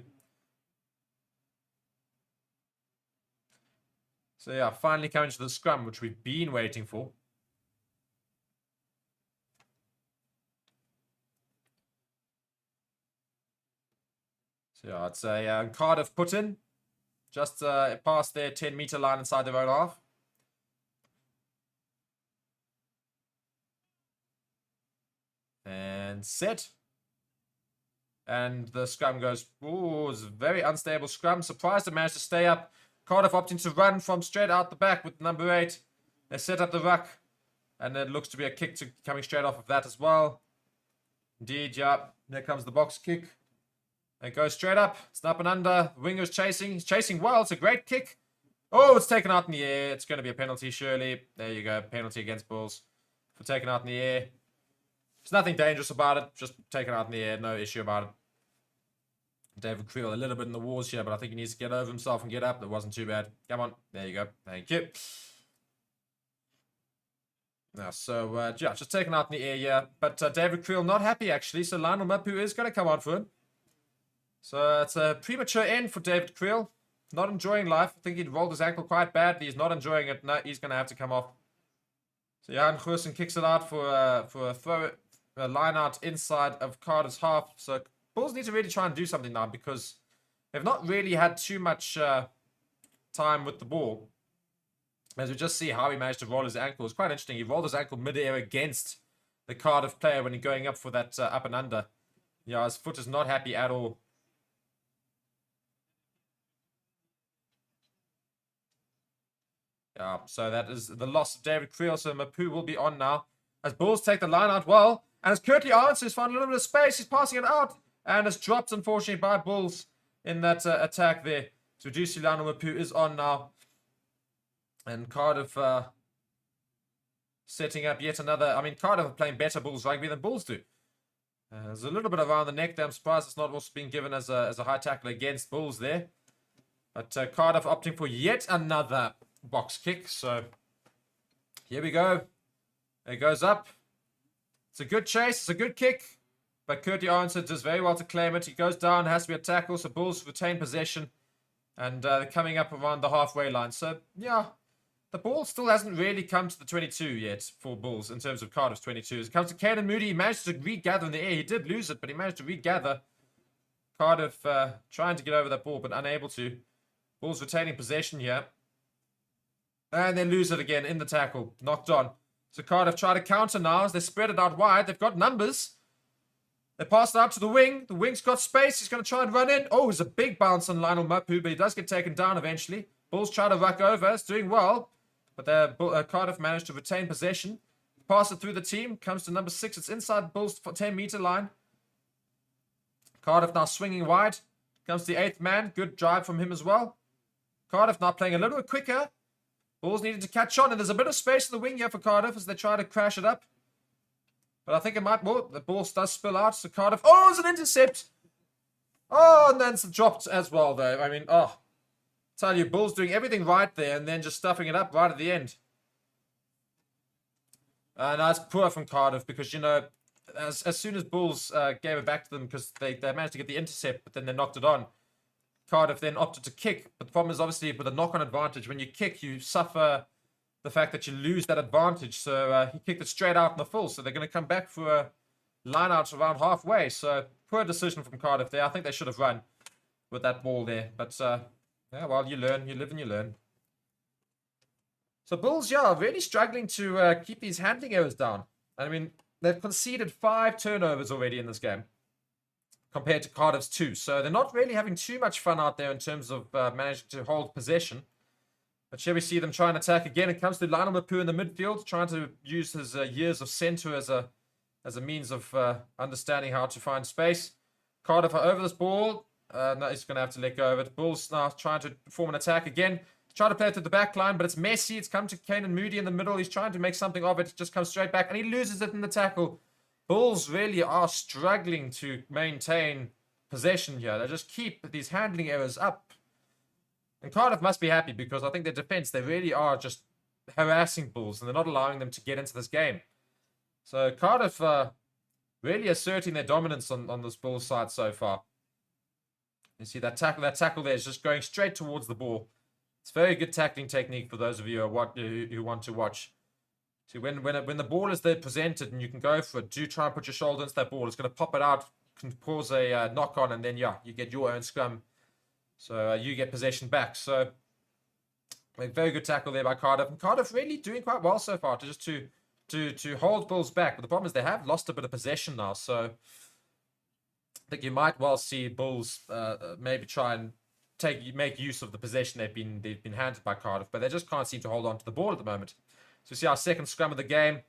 So yeah, finally coming to the scrum, which we've been waiting for. So yeah, it's a Cardiff put in. Just past their 10-meter line inside their own half. And set. And the scrum goes, ooh, it's a very unstable scrum. Surprised it managed to stay up. Cardiff opting to run from straight out the back with number 8. They set up the ruck. And it looks to be a kick coming straight off of that as well. Indeed, yeah. There comes the box kick. It goes straight up. It's up and under. The winger's chasing. He's chasing well. It's a great kick. Oh, it's taken out in the air. It's going to be a penalty, surely. There you go. Penalty against Bulls for taking out in the air. There's nothing dangerous about it. Just taken out in the air. No issue about it. David Creel a little bit in the walls here, but I think he needs to get over himself and get up. That wasn't too bad. Come on. There you go. Thank you. Now, so, yeah, just taken out in the air here. But David Creel not happy, actually. So Lionel Mapu is going to come on for him. So it's a premature end for David Creel. Not enjoying life. I think he'd rolled his ankle quite badly. He's not enjoying it. No, he's going to have to come off. So Jan Goosen kicks it out for a throw, a line out inside of Cardiff's half. So Bulls need to really try and do something now because they've not really had too much time with the ball. As we just see how he managed to roll his ankle. It's quite interesting. He rolled his ankle mid-air against the Cardiff player when he's going up for that up and under. Yeah, his foot is not happy at all. Yeah, so that is the loss of David Creel. So Mapu will be on now. As Bulls take the line out well. And as Curtly Arns has found a little bit of space. He's passing it out. And it's dropped, unfortunately, by Bulls in that attack there. So Juicy Lionel Mapu is on now. And Cardiff setting up yet another. I mean, Cardiff are playing better Bulls rugby than Bulls do. There's a little bit around the neck there. I'm surprised it's not also being given as a high tackle against Bulls there. But Cardiff opting for yet another box kick. So here we go. It goes up. It's a good chase. It's a good kick. But Curtly Arnson does very well to claim it. He goes down. Has to be a tackle. So Bulls retain possession. And they're coming up around the halfway line. So, yeah. The ball still hasn't really come to the 22 yet for Bulls in terms of Cardiff's 22. As it comes to Caden Moody, he managed to regather in the air. He did lose it, but he managed to regather. Cardiff trying to get over that ball, but unable to. Bulls retaining possession here. And they lose it again in the tackle. Knocked on. So Cardiff try to counter now as they spread it out wide. They've got numbers. They pass it out to the wing. The wing's got space. He's going to try and run in. Oh, it's a big bounce on Lionel Mapu, but he does get taken down eventually. Bulls try to ruck over. It's doing well. But Cardiff managed to retain possession. Pass it through the team. Comes to number 6. It's inside Bulls' 10-meter line. Cardiff now swinging wide. Comes to the 8th man. Good drive from him as well. Cardiff now playing a little bit quicker. Bulls needed to catch on. And there's a bit of space in the wing here for Cardiff as they try to crash it up. But I think it might... Well, the ball does spill out. So Cardiff... Oh, it's an intercept. Oh, and then it's dropped as well, though. I mean, oh... Tell you, Bulls doing everything right there and then just stuffing it up right at the end. That's poor from Cardiff because, you know, as soon as Bulls gave it back to them because they managed to get the intercept, but then they knocked it on. Cardiff then opted to kick. But the problem is obviously with a knock-on advantage, when you kick, you suffer the fact that you lose that advantage. So he kicked it straight out in the full. So they're going to come back for a line out around halfway. So poor decision from Cardiff there. I think they should have run with that ball there. But yeah, well, you learn, you live and you learn. So Bulls, yeah, really struggling to keep these handling errors down. I mean, they've conceded 5 turnovers already in this game compared to Cardiff's 2. So they're not really having too much fun out there in terms of managing to hold possession. But here we see them try and attack again. It comes to Lionel Mapu in the midfield, trying to use his years of centre as a means of understanding how to find space. Cardiff are over this ball. No, he's going to have to let go of it. Bulls now trying to form an attack again. Try to play it to the back line, but it's messy. It's come to Kanan Moody in the middle. He's trying to make something of it. It just comes straight back, and he loses it in the tackle. Bulls really are struggling to maintain possession here. They just keep these handling errors up. And Cardiff must be happy because I think their defense, they really are just harassing Bulls, and they're not allowing them to get into this game. So Cardiff really asserting their dominance on this Bulls side so far. You see that tackle there is just going straight towards the ball. It's very good tackling technique for those of you who want to watch. See, when the ball is there presented and you can go for it, do try and put your shoulder into that ball. It's going to pop it out, can cause a knock-on, and then, yeah, you get your own scrum. So you get possession back. So a very good tackle there by Cardiff. And Cardiff really doing quite well so far to hold Bulls back. But the problem is they have lost a bit of possession now. So I think you might well see Bulls maybe try and make use of the possession they've been handed by Cardiff, but they just can't seem to hold on to the ball at the moment. So you see our second scrum of the game.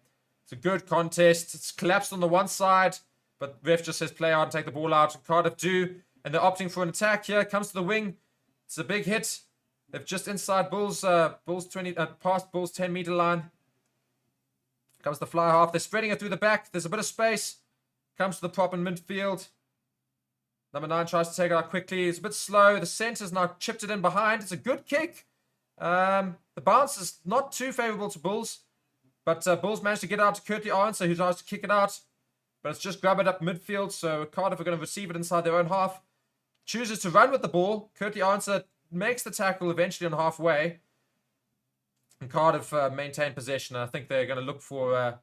It's a good contest. It's collapsed on the one side, but ref just says play on, take the ball out. And Cardiff do, and they're opting for an attack here. Comes to the wing. It's a big hit. They've just inside Bulls 20 past Bulls 10-meter line. Comes the fly half. They're spreading it through the back. There's a bit of space. Comes to the prop in midfield. Number 9 tries to take it out quickly. It's a bit slow. The centre's now chipped it in behind. It's a good kick. The bounce is not too favourable to Bulls. But Bulls managed to get out to Curtly Arnsler, who tries to kick it out. But it's just grab it up midfield. So Cardiff are going to receive it inside their own half. Chooses to run with the ball. Curtly Arnsler makes the tackle eventually on halfway. And Cardiff maintain possession. I think they're going to look for a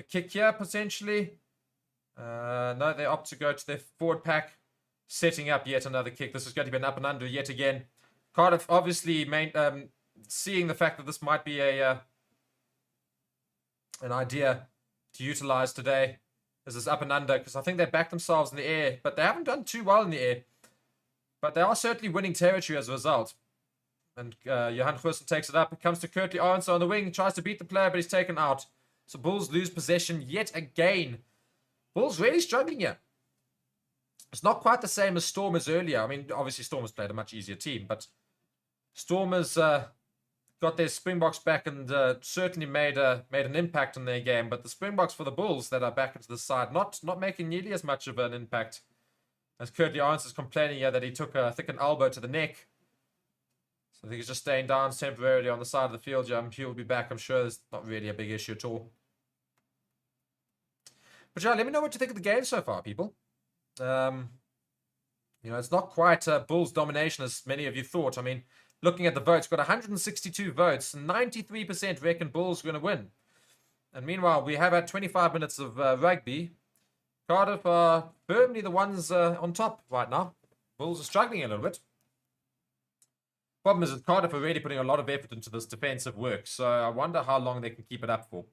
kick here, potentially. No, they opt to go to their forward pack. Setting up yet another kick. This is going to be an up and under yet again. Cardiff obviously seeing the fact that this might be an idea to utilize today as this up and under, because I think they backed themselves in the air, but they haven't done too well in the air. But they are certainly winning territory as a result. And Johan Goosen takes it up. It comes to Curtly Arnsler on the wing. Tries to beat the player, but he's taken out. So Bulls lose possession yet again. Bulls really struggling here. It's not quite the same as Stormers earlier. I mean, obviously Stormers played a much easier team, but Stormers got their Springboks back and certainly made an impact on their game. But the Springboks for the Bulls that are back into the side, not making nearly as much of an impact. As Curtly Arnsler is complaining here that he took a thick elbow to the neck. So I think he's just staying down temporarily on the side of the field. He'll be back. I'm sure it's not really a big issue at all. But yeah, let me know what you think of the game so far, people. It's not quite Bulls domination as many of you thought. I mean, looking at the votes, we've got 162 votes. 93% reckon Bulls are going to win. And meanwhile, we have had 25 minutes of rugby. Cardiff are firmly the ones on top right now. Bulls are struggling a little bit. Problem is that Cardiff are really putting a lot of effort into this defensive work. So I wonder how long they can keep it up for.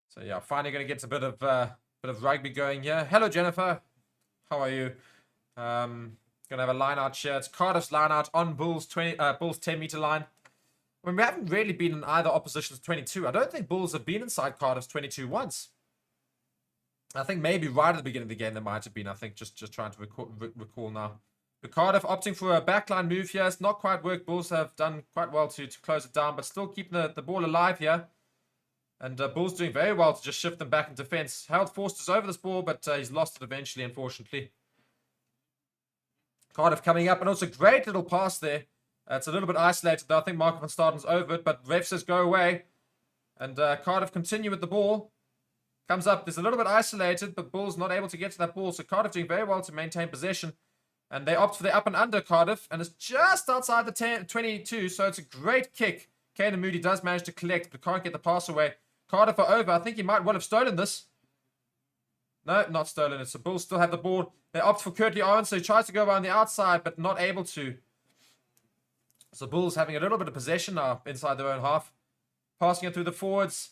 So yeah, finally going to get a bit of rugby going here. Hello, Jennifer. How are you? Going to have a line out here. It's Cardiff's line out on Bulls 10-meter line. I mean, we haven't really been in either opposition's 22. I don't think Bulls have been inside Cardiff's 22 once. I think maybe right at the beginning of the game there might have been. I think just trying to recall now. But Cardiff opting for a backline move here. It's not quite worked. Bulls have done quite well to close it down, but still keeping the ball alive here. And Bulls doing very well to just shift them back in defense. Harold Forster's over this ball, but he's lost it eventually, unfortunately. Cardiff coming up, and also great little pass there It's a little bit isolated, though. I think Marco van Staden's over it, but ref says go away. And Cardiff continue with the ball. Comes up. There's a little bit isolated, but Bulls not able to get to that ball. So Cardiff doing very well to maintain possession. And they opt for the up and under, Cardiff. And it's just outside the 22, so it's a great kick. Caden Moody does manage to collect, but can't get the pass away. Cardiff are over. I think he might well have stolen this. No, not stolen it. So Bulls still have the ball. They opt for Curtly Owen, so he tries to go around the outside, but not able to. So Bulls having a little bit of possession now inside their own half. Passing it through the forwards.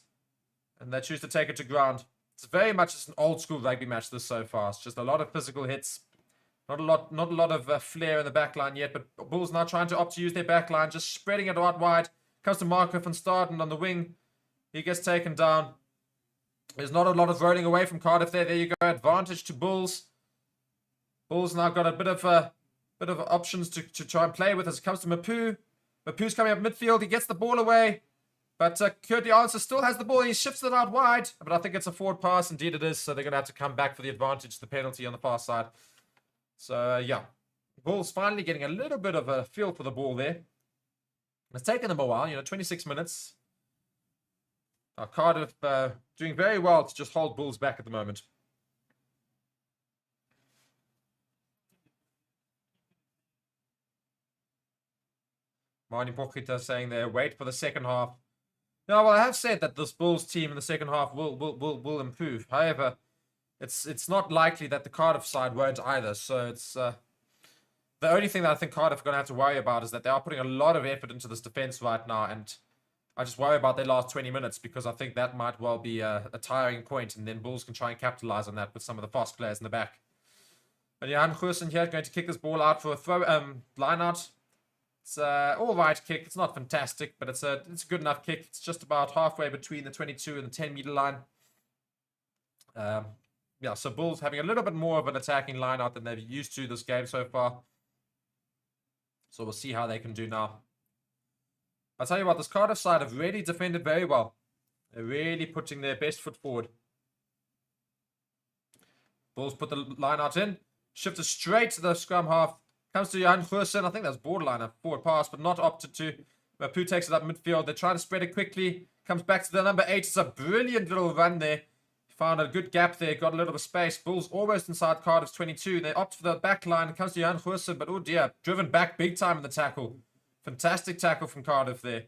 And they choose to take it to ground. It's very much just an old school rugby match this so far. It's just a lot of physical hits. Not a lot of flair in the back line yet, but Bulls now trying to opt to use their back line, just spreading it out wide. Comes to Marco van Staden on the wing. He gets taken down. There's not a lot of rolling away from Cardiff there. There you go. Advantage to Bulls. Bulls now got a bit of options to try and play with as it comes to Mapu. Mapu's coming up midfield. He gets the ball away. But Curtly Answer still has the ball. He shifts it out wide. But I think it's a forward pass. Indeed it is. So they're going to have to come back for the advantage, the penalty on the far side. So, yeah. Bulls finally getting a little bit of a feel for the ball there. It's taken them a while. 26 minutes. Cardiff doing very well to just hold Bulls back at the moment. Marnie Pochita saying there, wait for the second half. No, well, I have said that this Bulls team in the second half will improve. However, it's not likely that the Cardiff side won't either. So it's the only thing that I think Cardiff are going to have to worry about is that they are putting a lot of effort into this defense right now, and I just worry about their last 20 minutes because I think that might well be a tiring point, and then Bulls can try and capitalize on that with some of the fast players in the back. But Jan Goosen here going to kick this ball out for a throw line out. It's all right kick. It's not fantastic, but it's a good enough kick. It's just about halfway between the 22 and the 10-meter line. Yeah, so Bulls having a little bit more of an attacking line out than they've used to this game so far. So we'll see how they can do now. I'll tell you what, this Cardiff side have really defended very well. They're really putting their best foot forward. Bulls put the line out in. Shifted straight to the scrum half. Comes to Jan Goosen. I think that's borderline a forward pass, but not opted to. Mapu takes it up midfield. They try to spread it quickly. Comes back to the number 8. It's a brilliant little run there. Found a good gap there. Got a little bit of space. Bulls almost inside Cardiff's 22. They opt for the back line. It comes to Jan Goosen, but oh dear. Driven back big time in the tackle. Fantastic tackle from Cardiff there.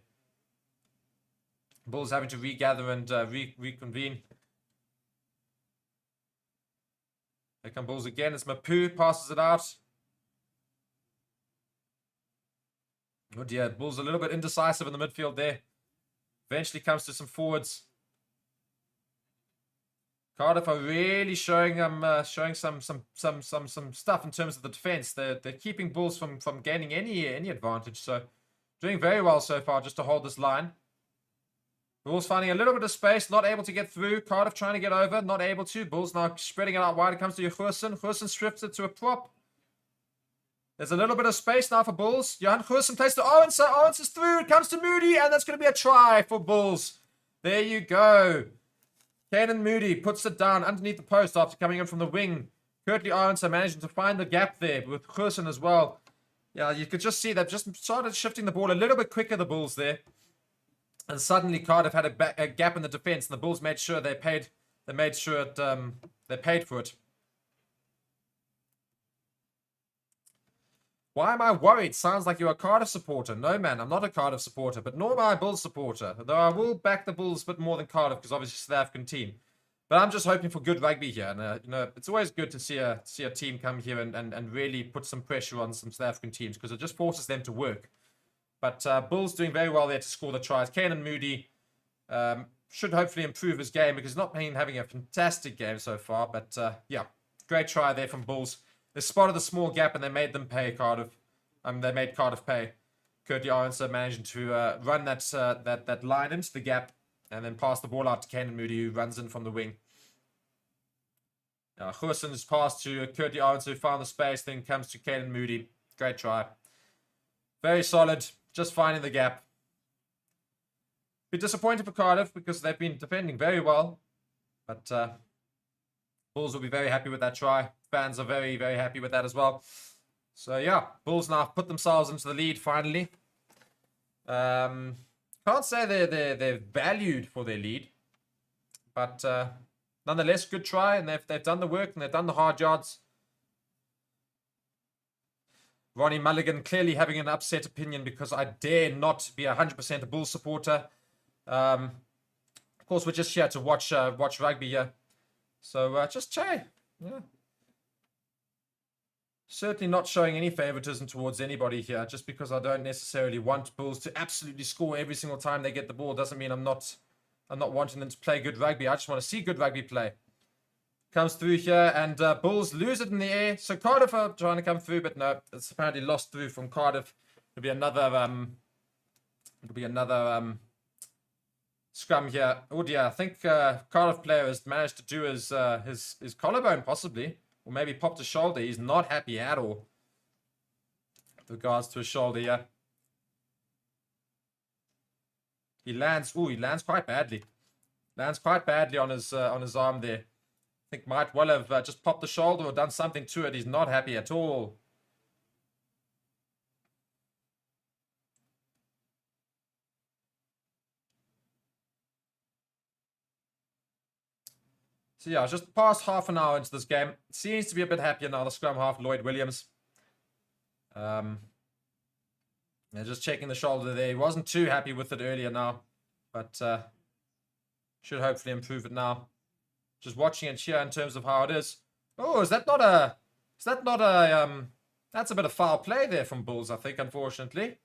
Bulls having to regather and reconvene. Here come Bulls again. It's Mapu. Passes it out. Oh dear, Bulls a little bit indecisive in the midfield there. Eventually comes to some forwards. Cardiff are really showing some stuff in terms of the defense. They're keeping Bulls from gaining any advantage. So doing very well so far just to hold this line. Bulls finding a little bit of space, not able to get through. Cardiff trying to get over, not able to. Bulls now spreading it out wide. It comes to Goosen. Goosen strips it to a prop. There's a little bit of space now for Bulls. Jan Goosen plays to Owens. Owens is through. It comes to Moody, and that's going to be a try for Bulls. There you go. Caden Moody puts it down underneath the post after coming in from the wing. Curtly Owens are managing to find the gap there with Goosen as well. Yeah, you could just see they've just started shifting the ball a little bit quicker, the Bulls there. And suddenly Cardiff had a gap in the defense, and the Bulls made sure they paid for it. Why am I worried? Sounds like you're a Cardiff supporter. No, man, I'm not a Cardiff supporter, but nor am I a Bulls supporter. Though I will back the Bulls a bit more than Cardiff because obviously it's the African team. But I'm just hoping for good rugby here. And, it's always good to see a team come here and really put some pressure on some South African teams because it just forces them to work. But Bulls doing very well there to score the tries. Caden Moody should hopefully improve his game because he's not been having a fantastic game so far. But, yeah, great try there from Bulls. They spotted the small gap and they made them pay Cardiff. They made Cardiff pay. Curtly Owens managing to run that line into the gap and then pass the ball out to Caden Moody, who runs in from the wing. Goosen's pass to Curtly Owens, who found the space, then comes to Caden Moody. Great try. Very solid. Just finding the gap. Bit disappointed for Cardiff because they've been defending very well. But Bulls will be very happy with that try. Fans are very, very happy with that as well. So, yeah, Bulls now put themselves into the lead finally. Can't say they're valued for their lead, but nonetheless, good try, and they've done the work and they've done the hard yards. Ronnie Mulligan clearly having an upset opinion because I dare not be 100% a Bulls supporter. Of course, we're just here to watch rugby here. So just Che. Yeah. Certainly not showing any favoritism towards anybody here. Just because I don't necessarily want Bulls to absolutely score every single time they get the ball doesn't mean I'm not wanting them to play good rugby. I just want to see good rugby play. Comes through here, and Bulls lose it in the air. So Cardiff are trying to come through, but no, it's apparently lost through from Cardiff. It'll be another scrum here. Oh dear, I think Cardiff player has managed to do his collarbone possibly, or maybe popped his shoulder. He's not happy at all with regards to his shoulder here. He lands quite badly. Lands quite badly on his arm there. I think might well have just popped the shoulder or done something to it. He's not happy at all. So yeah, just past half an hour into this game. Seems to be a bit happier now, the scrum half, Lloyd Williams. Yeah, just checking the shoulder there. He wasn't too happy with it earlier now, but should hopefully improve it now. Just watching it here in terms of how it is. Oh, is that not a that's a bit of foul play there from Bulls, I think, unfortunately.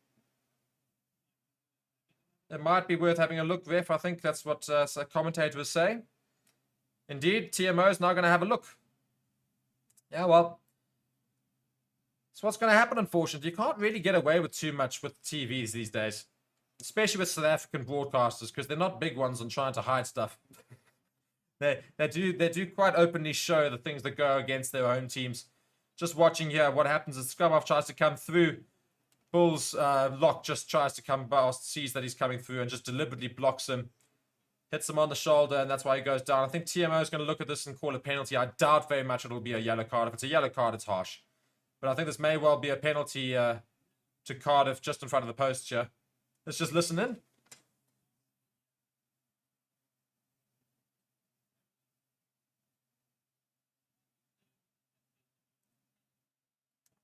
It might be worth having a look, ref. I think that's what a commentator was saying. Indeed, TMO is now going to have a look. Yeah, well, that's what's going to happen, unfortunately. You can't really get away with too much with TVs these days, especially with South African broadcasters, because they're not big ones on trying to hide stuff. They do quite openly show the things that go against their own teams. Just watching here, what happens is scrum half tries to come through. Bulls lock just tries to come past, sees that he's coming through, and just deliberately blocks him. Hits him on the shoulder, and that's why he goes down. I think TMO is going to look at this and call a penalty. I doubt very much it'll be a yellow card. If it's a yellow card, it's harsh. But I think this may well be a penalty to Cardiff just in front of the post here. Let's just listen in.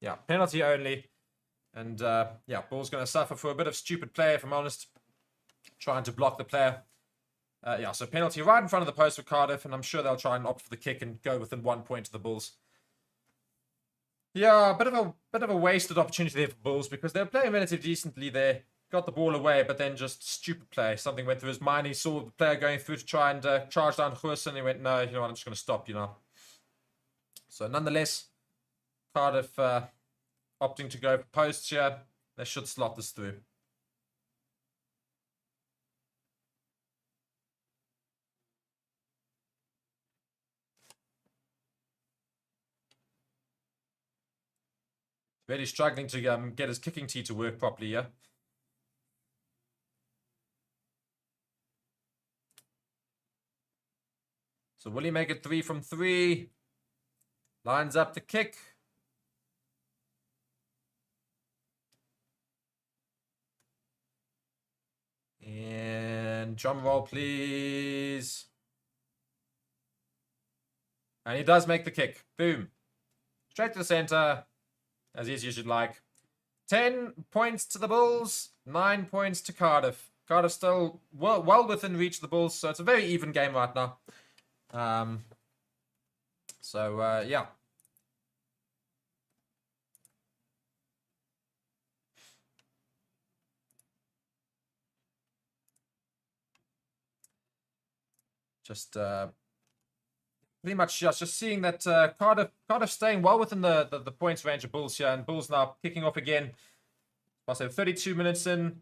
Yeah, penalty only. And yeah, Ball's going to suffer for a bit of stupid play, if I'm honest. Trying to block the player. Yeah, so penalty right in front of the post for Cardiff, and I'm sure they'll try and opt for the kick and go within 1 point to the Bulls. Yeah, a bit of a wasted opportunity there for Bulls because they were playing relatively decently there. Got the ball away, but then just stupid play. Something went through his mind. He saw the player going through to try and charge down Goos, and he went, no, you know what, I'm just going to stop you now. So nonetheless, Cardiff opting to go for posts here. They should slot this through. Really struggling to get his kicking tee to work properly here. So will he make it 3 from 3? Lines up the kick. And drum roll, please. And he does make the kick. Boom. Straight to the center. As easy as you'd like. 10 points to the Bulls. 9 points to Cardiff. Cardiff still well within reach of the Bulls. So it's a very even game right now. Yeah. Just pretty much just seeing that Cardiff staying well within the points range of Bulls here, and Bulls now kicking off again. I say 32 minutes in.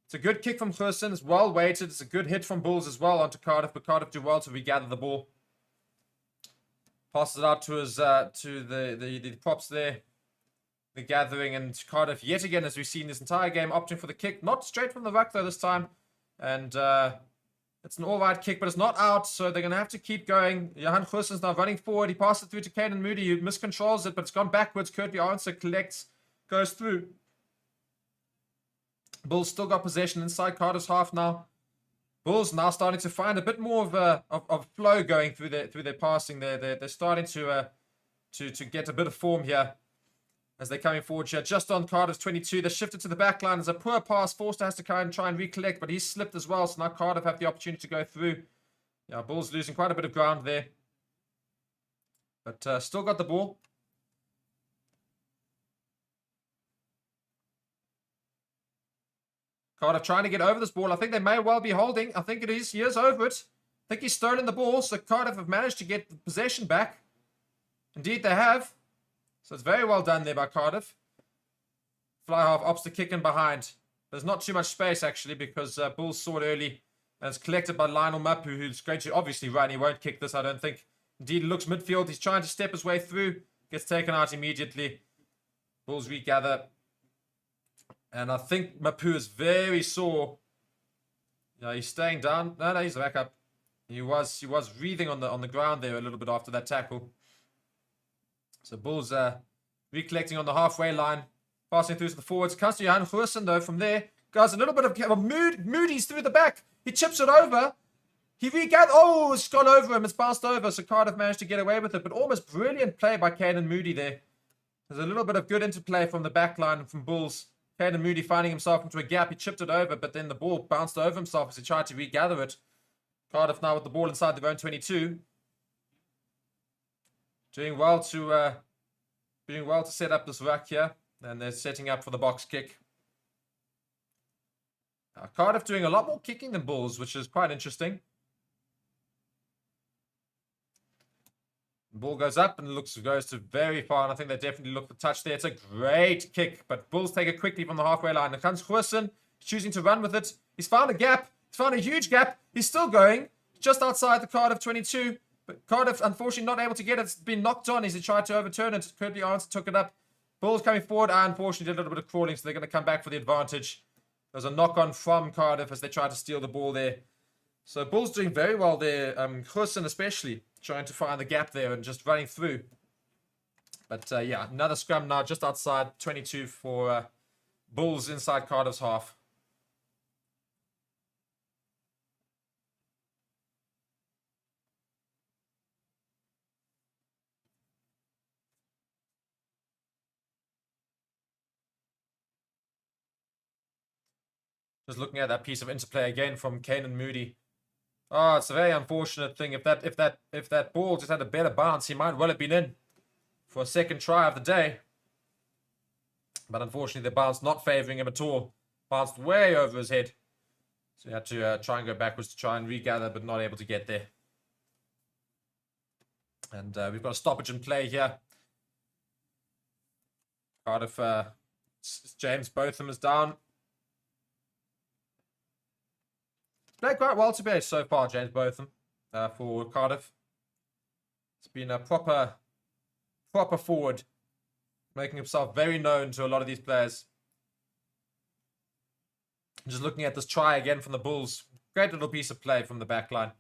It's a good kick from Gerson. It's well weighted. It's a good hit from Bulls as well onto Cardiff, but Cardiff do well to regather the ball. Passes it out to his to the props there. The gathering, and Cardiff yet again, as we've seen this entire game, opting for the kick. Not straight from the ruck though this time. And it's an all-right kick, but it's not out, so they're going to have to keep going. Johan Gerson's now running forward. He passes it through to Caden Moody, who miscontrols it, but it's gone backwards. Kurtby answer collects, goes through. Bulls still got possession inside Cardiff's half now. Bulls now starting to find a bit more of flow going through their passing. They're starting to get a bit of form here as they're coming forward here. Just on Cardiff's 22, they shifted to the back line. There's a poor pass. Forster has to try and recollect, but he's slipped as well. So now Cardiff have the opportunity to go through. Yeah, Bulls losing quite a bit of ground there, but still got the ball. Cardiff trying to get over this ball. I think they may well be holding. I think it is. He is over it. I think he's stolen the ball. So Cardiff have managed to get the possession back. Indeed, they have. So it's very well done there by Cardiff. Fly half opts to kick in behind. There's not too much space, actually, because Bulls saw it early. And it's collected by Lionel Mapu, who's going to obviously run. He won't kick this, I don't think. Indeed, looks midfield. He's trying to step his way through. Gets taken out immediately. Bulls regather. And I think Mapu is very sore. Yeah, he's staying down. No, he's back up. He was breathing on the ground there a little bit after that tackle. So Bulls recollecting on the halfway line. Passing through to the forwards. Comes to Johan Goosen though from there. Guys, a little bit of Moody's through the back. He chips it over. He regathers. Oh, it's gone over him. It's bounced over. So Cardiff managed to get away with it. But almost brilliant play by Caden Moody there. There's a little bit of good interplay from the back line from Bulls. Caden Moody finding himself into a gap. He chipped it over, but then the ball bounced over himself as he tried to regather it. Cardiff now with the ball inside their own 22. Doing well to set up this ruck here. And they're setting up for the box kick. Cardiff doing a lot more kicking than Bulls, which is quite interesting. The ball goes up and goes to very far, and I think they definitely look for touch there. It's a great kick, but Bulls take it quickly from the halfway line. Here comes Goosen, choosing to run with it. He's found a gap. He's found a huge gap. He's still going, just outside the Cardiff 22. But Cardiff, unfortunately, not able to get it. It's been knocked on as he tried to overturn it. Curtly Arnson took it up. Bulls coming forward. Unfortunately, did a little bit of crawling, so they're going to come back for the advantage. There's a knock-on from Cardiff as they try to steal the ball there. So Bulls doing very well there. Goosen especially trying to find the gap there and just running through. But yeah, another scrum now just outside 22 for Bulls inside Cardiff's half. Just looking at that piece of interplay again from Caden Moody. Oh, it's a very unfortunate thing. If that ball just had a better bounce, he might well have been in for a second try of the day. But unfortunately, the bounce not favouring him at all. Bounced way over his head. So he had to try and go backwards to try and regather, but not able to get there. And we've got a stoppage in play here. Cardiff, James Botham is down. Played quite well today so far, James Botham, for Cardiff. It's been a proper forward, making himself very known to a lot of these players. Just looking at this try again from the Bulls. Great little piece of play from the back line.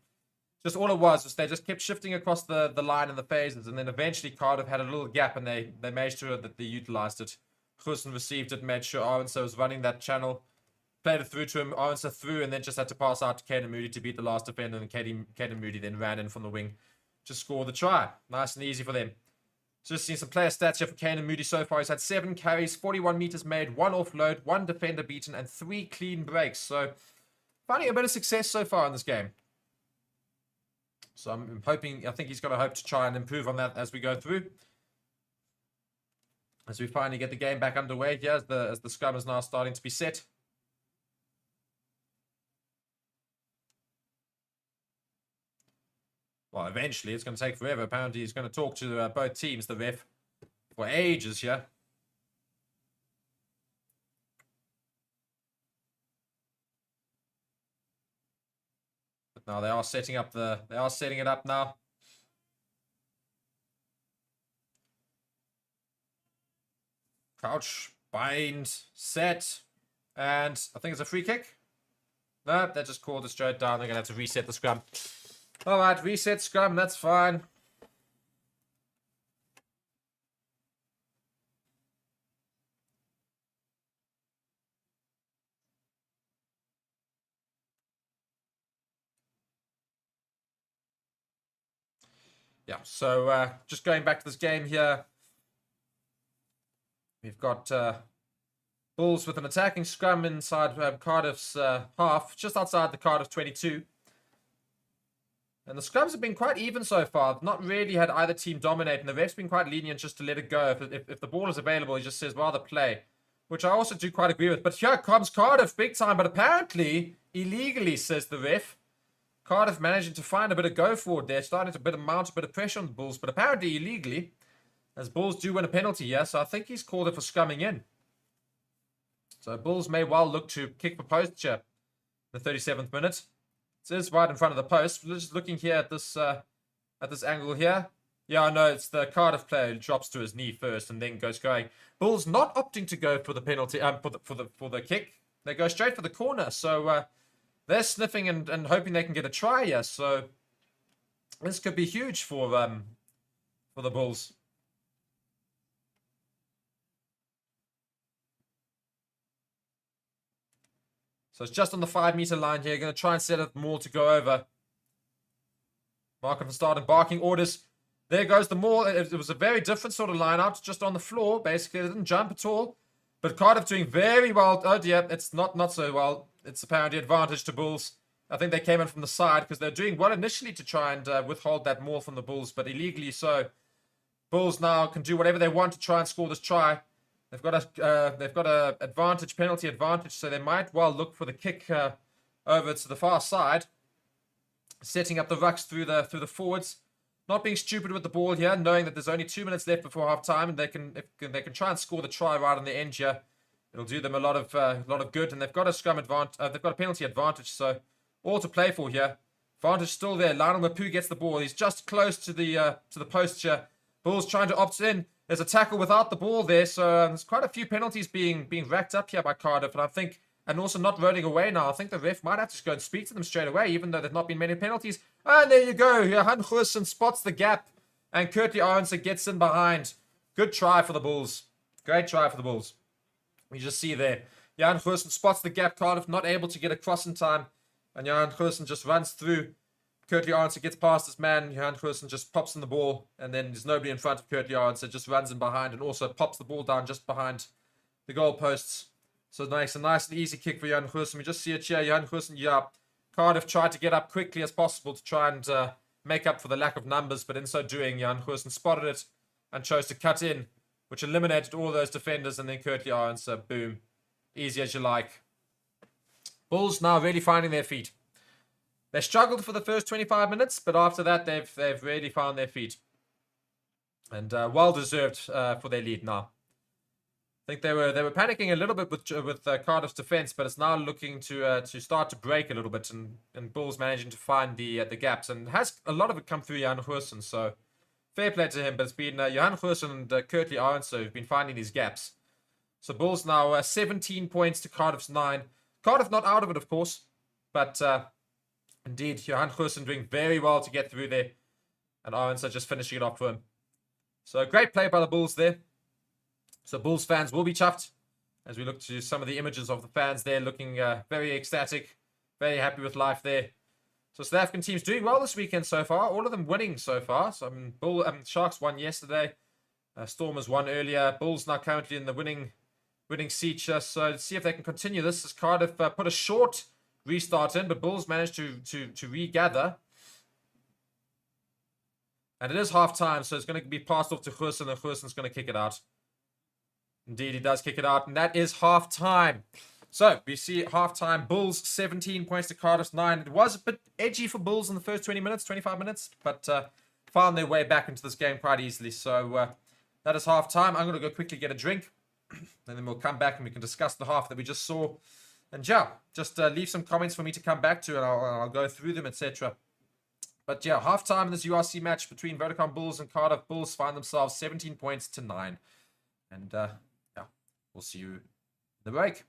Just all it was they just kept shifting across the line and the phases, and then eventually Cardiff had a little gap, and they made sure that they utilised it. Goosen received it, made sure Arwenser was running that channel. Played it through to him, Arwenser through, and then just had to pass out to Caden Moody to beat the last defender, and Caden Moody then ran in from the wing to score the try. Nice and easy for them. Just seeing some player stats here for Caden Moody so far. He's had 7 carries, 41 meters made, 1 offload, 1 defender beaten, and 3 clean breaks. So, finding a bit of success so far in this game. So I'm hoping, I think he's got a hope to try and improve on that as we go through. As we finally get the game back underway here, as the scrum is now starting to be set. Well, eventually, it's going to take forever. Apparently, he's going to talk to both teams, the ref, for ages here. But now they are setting it up now. Crouch, bind, set, and I think it's a free kick. No, they just called it straight down. They're going to have to reset the scrum. Alright, reset scrum, that's fine. Yeah, so just going back to this game here, we've got Bulls with an attacking scrum inside Cardiff's half, just outside the Cardiff 22. And the scrums have been quite even so far. Not really had either team dominate, and the ref's been quite lenient just to let it go. If the ball is available, he just says rather play, which I also do quite agree with. But here comes Cardiff big time, but apparently illegally, says the ref. Cardiff managing to find a bit of go forward there, starting to mount a bit of pressure on the Bulls, but apparently illegally, as Bulls do win a penalty here. So I think he's called it for scrumming in. So Bulls may well look to kick for post here in the 37th minute. It is right in front of the post. We're just looking here at this angle here. Yeah, I know it's the Cardiff player who drops to his knee first and then goes going. Bulls not opting to go for the penalty, for the kick. They go straight for the corner. So they're sniffing and hoping they can get a try here. So this could be huge for the Bulls. So it's just on the 5-meter line here. Going to try and set up more to go over. Marking from start and barking orders. There goes the maul. It was a very different sort of line out, just on the floor. Basically, they didn't jump at all. But Cardiff doing very well. Oh dear, it's not so well. It's apparently advantage to Bulls. I think they came in from the side because they're doing well initially to try and withhold that maul from the Bulls, but illegally so. Bulls now can do whatever they want to try and score this try. They've got a advantage, penalty advantage, so they might well look for the kick over to the far side, setting up the rucks through the forwards. Not being stupid with the ball here, knowing that there's only 2 minutes left before half time, and they can try and score the try right on the end here. It'll do them a lot of good, and they've got a scrum advantage. They've got a penalty advantage, so all to play for here. Advantage still there. Lionel Mapu gets the ball. He's just close to the post here. Bulls trying to opt in. There's a tackle without the ball there, so there's quite a few penalties being racked up here by Cardiff, and I think, and also not rolling away now. I think the ref might have to just go and speak to them straight away, even though there's not been many penalties. And there you go. Johan Goosen spots the gap, and Curtly Arendse gets in behind. Good try for the Bulls. Great try for the Bulls. We just see there. Johan Goosen spots the gap. Cardiff not able to get across in time, and Johan Goosen just runs through. Curtly Arendse gets past his man. Johan Goosen just pops in the ball, and then there's nobody in front of Curtly Arendse. Just runs in behind and also pops the ball down just behind the goal posts. So it makes a nice and easy kick for Johan Goosen. We just see it here. Johan Goosen, yeah. Cardiff tried to get up quickly as possible to try and make up for the lack of numbers, but in so doing, Johan Goosen spotted it and chose to cut in, which eliminated all those defenders, and then Curtly Arendse, boom. Easy as you like. Bulls now really finding their feet. They struggled for the first 25 minutes, but after that, they've really found their feet. And well deserved for their lead now. I think they were panicking a little bit with Cardiff's defense, but it's now looking to start to break a little bit, and Bulls managing to find the gaps, and has a lot of it come through Johan Goosen. So fair play to him, but it's been Johan Goosen and Curtly Arendse who've been finding these gaps. So Bulls now 17 points to Cardiff's 9. Cardiff not out of it, of course, but indeed Johan Goosen doing very well to get through there, and Arendse just finishing it off for him. So great play by the Bulls there. So Bulls fans will be chuffed as we look to some of the images of the fans there looking very ecstatic, very happy with life there. So South African teams doing well this weekend so far, all of them winning so far. So Sharks won yesterday, Stormers won earlier. Bulls now currently in the winning seat. So let's see if they can continue this as Cardiff put a short restart in, but Bulls managed to regather. And it is half time, so it's going to be passed off to Goosen, and Goosen's going to kick it out. Indeed, he does kick it out, and that is half time. So we see half time. Bulls 17 points to Cardiff's 9. It was a bit edgy for Bulls in the first 25 minutes, but found their way back into this game quite easily. So that is half time. I'm going to go quickly get a drink, and then we'll come back and we can discuss the half that we just saw. And yeah, just leave some comments for me to come back to, and I'll go through them, etc. But yeah, half time in this URC match between Vodacom Bulls and Cardiff. Bulls find themselves 17 points to 9. And we'll see you in the break.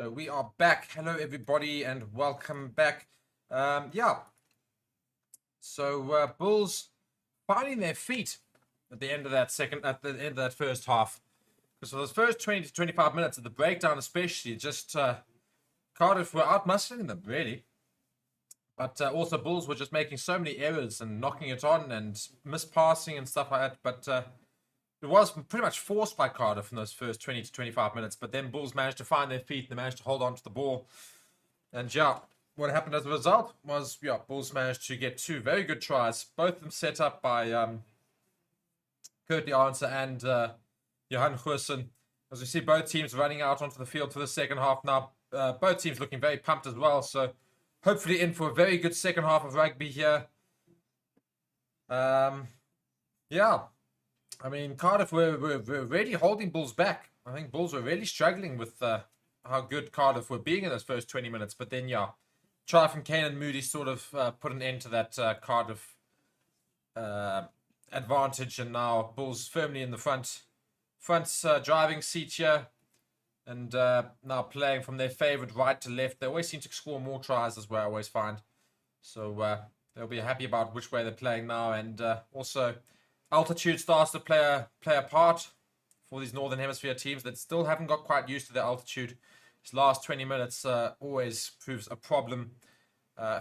So we are back. Hello, everybody, and welcome back. Bulls finding their feet at the end of that first half. Because for those first 20 to 25 minutes of the breakdown, especially, just Cardiff were outmuscling them really. But also Bulls were just making so many errors and knocking it on and mispassing and stuff like that. But it was pretty much forced by Cardiff in those first 20 to 25 minutes. But then Bulls managed to find their feet and they managed to hold on to the ball. And what happened as a result was, Bulls managed to get two very good tries. Both of them set up by Kurt Janssen and Johan Goosen. As we see both teams running out onto the field for the second half now. Both teams looking very pumped as well. So hopefully in for a very good second half of rugby here. I mean, Cardiff were really holding Bulls back. I think Bulls were really struggling with how good Cardiff were being in those first 20 minutes. But then, try from Kane and Moody sort of put an end to that Cardiff advantage. And now Bulls firmly in the front driving seat here. And now playing from their favourite right to left. They always seem to score more tries as well, I always find. So they'll be happy about which way they're playing now. And also, altitude starts to play a part for these Northern Hemisphere teams that still haven't got quite used to their altitude. This last 20 minutes always proves a problem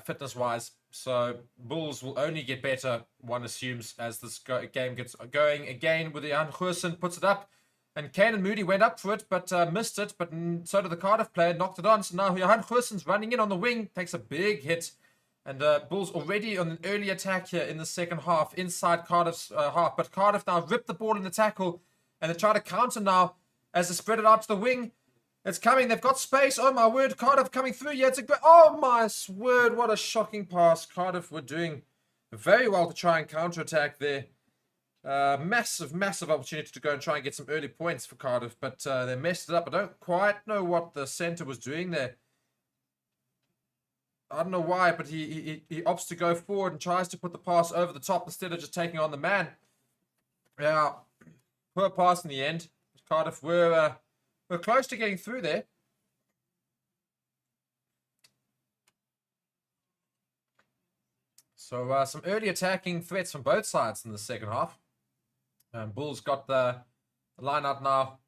fitness-wise. So Bulls will only get better, one assumes, as this game gets going. Again, with the Johan Goosen puts it up. And Kane and Moody went up for it, but missed it. But so did the Cardiff player, knocked it on. So now Johan Goosen's running in on the wing, takes a big hit. And Bulls already on an early attack here in the second half, inside Cardiff's half. But Cardiff now ripped the ball in the tackle, and they try to counter now as they spread it out to the wing. It's coming. They've got space. Oh, my word. Cardiff coming through. Yeah, it's a great... Oh, my word. What a shocking pass. Cardiff were doing very well to try and counter-attack there. Massive opportunity to go and try and get some early points for Cardiff, but they messed it up. I don't quite know what the centre was doing there. I don't know why, but he opts to go forward and tries to put the pass over the top instead of just taking on the man. Yeah, poor pass in the end. Cardiff were close to getting through there. So some early attacking threats from both sides in the second half. Bulls got the line out now,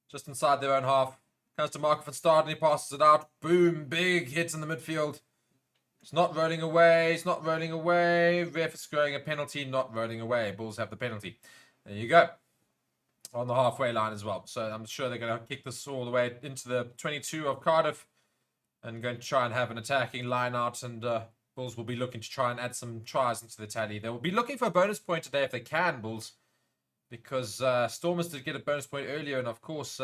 just inside their own half. Comes to Marco van Staden, he passes it out. Boom, big hits in the midfield. It's not rolling away, it's not rolling away. Ref is scoring a penalty, not rolling away. Bulls have the penalty. There you go. On the halfway line as well. So I'm sure they're going to kick this all the way into the 22 of Cardiff. And going to try and have an attacking line out. And Bulls will be looking to try and add some tries into the tally. They will be looking for a bonus point today if they can, Bulls. Because Stormers did get a bonus point earlier, and of course,